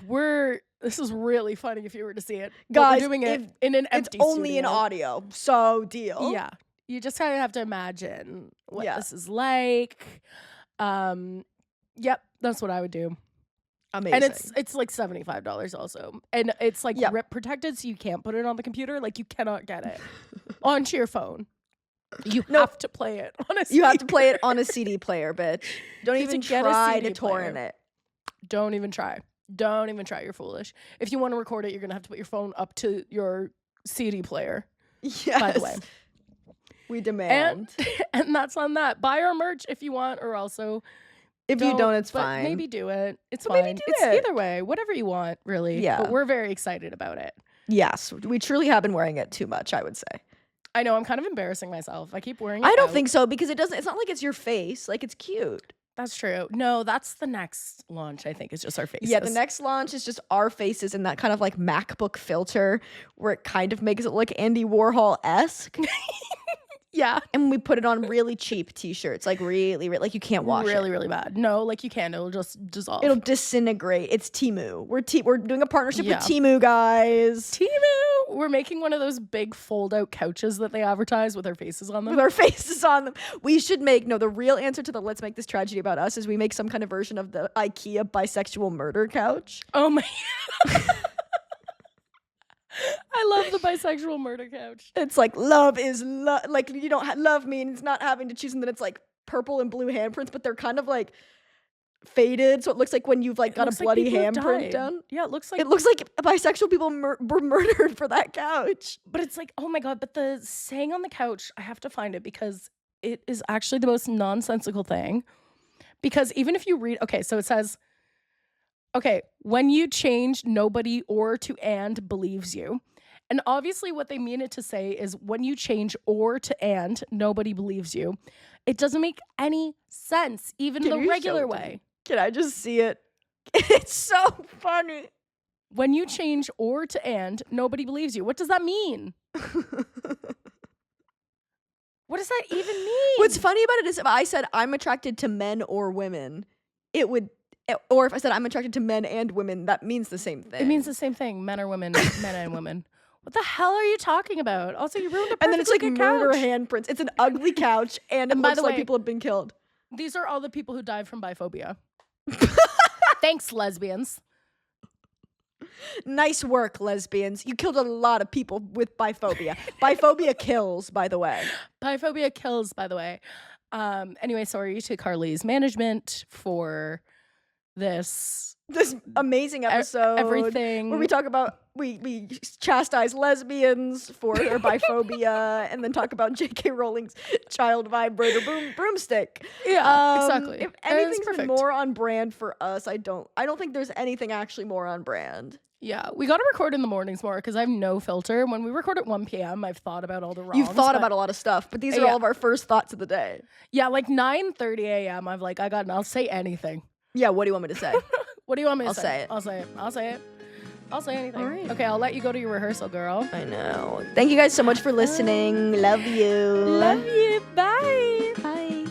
Speaker 2: this is really funny if you were to see it.
Speaker 1: Guys,
Speaker 2: we're doing it in an empty
Speaker 1: It's only
Speaker 2: studio.
Speaker 1: in audio, so deal.
Speaker 2: Yeah. You just kind of have to imagine what this is like. Yep, that's what I would do.
Speaker 1: Amazing.
Speaker 2: And it's like $75 also. And it's like rip protected, so you can't put it on the computer. Like you cannot get it onto your phone. You have to play it on a CD.
Speaker 1: You have to play it on a CD player, bitch. Don't even try to torrent it.
Speaker 2: Don't even try. Don't even try. You're foolish. If you want to record it, you're going to have to put your phone up to your CD player.
Speaker 1: Yes.
Speaker 2: By the way.
Speaker 1: We demand.
Speaker 2: And that's on that. Buy our merch if you want, or also
Speaker 1: if you don't, it's fine.
Speaker 2: Maybe do it. It's fine. It's either way, whatever you want, really.
Speaker 1: Yeah.
Speaker 2: But we're very excited about it.
Speaker 1: Yes, we truly have been wearing it too much, I would say.
Speaker 2: I know, I'm kind of embarrassing myself. I keep wearing it.
Speaker 1: I don't think so because it's not like it's your face. Like it's cute.
Speaker 2: That's true. No, that's the next launch, I think, is just our faces.
Speaker 1: Yeah, the next launch is just our faces in that kind of like MacBook filter where it kind of makes it look Andy Warhol-esque.
Speaker 2: Yeah.
Speaker 1: And we put it on really cheap t-shirts, like really, like you can't wash it.
Speaker 2: Really, really bad. No, like you can. It'll just dissolve.
Speaker 1: It'll disintegrate. It's Temu. We're doing a partnership with Temu, guys.
Speaker 2: Temu. We're making one of those big fold-out couches that they advertise with our faces on them.
Speaker 1: With our faces on them. We should the real answer to the let's make this tragedy about us is we make some kind of version of the IKEA bisexual murder couch.
Speaker 2: Oh my I love the bisexual murder couch.
Speaker 1: It's like love is like you don't love means not having to choose, and then it's like purple and blue handprints, but they're kind of like faded, so it looks like when you've like got a bloody handprint done.
Speaker 2: Yeah, it looks like
Speaker 1: bisexual people were murdered for that couch.
Speaker 2: But it's like, oh my god! But the saying on the couch, I have to find it because it is actually the most nonsensical thing. Because even if you read, okay, so it says. Okay, when you change nobody or to and believes you. And obviously what they mean it to say is when you change or to and nobody believes you. It doesn't make any sense, even the regular way.
Speaker 1: Can I just see it? It's so funny.
Speaker 2: When you change or to and nobody believes you. What does that mean? What does that even mean?
Speaker 1: What's funny about it is if I said I'm attracted to men or women, it would. Or if I said I'm attracted to men and women, that means the same thing.
Speaker 2: It means the same thing. Men or women, men and women. What the hell are you talking about? Also, you ruined a perfectly
Speaker 1: and then it's like
Speaker 2: good
Speaker 1: murder
Speaker 2: couch.
Speaker 1: Handprints. It's an ugly couch, and it looks like people have been killed.
Speaker 2: These are all the people who died from biphobia. Thanks, lesbians.
Speaker 1: Nice work, lesbians. You killed a lot of people with biphobia. Biphobia kills, by the way.
Speaker 2: Biphobia kills, by the way. Anyway, sorry to Carly's management for this
Speaker 1: amazing episode.
Speaker 2: Everything.
Speaker 1: Where we talk about, we chastise lesbians for their biphobia and then talk about J.K. Rowling's child vibrator broomstick.
Speaker 2: Yeah, exactly.
Speaker 1: If anything's been more on brand for us, I don't think there's anything actually more on brand.
Speaker 2: Yeah, we got to record in the mornings more because I have no filter. When we record at 1 p.m., I've thought about all the wrongs.
Speaker 1: You've thought about a lot of stuff, but these are all of our first thoughts of the day.
Speaker 2: Yeah, like 9:30 a.m., I'll say anything.
Speaker 1: Yeah, what do you want me to say?
Speaker 2: What do you want me to say?
Speaker 1: I'll say it.
Speaker 2: I'll say it. I'll say it. I'll say anything.
Speaker 1: All right.
Speaker 2: Okay, I'll let you go to your rehearsal, girl.
Speaker 1: I know. Thank you guys so much for listening. Love you.
Speaker 2: Love you. Bye.
Speaker 1: Bye.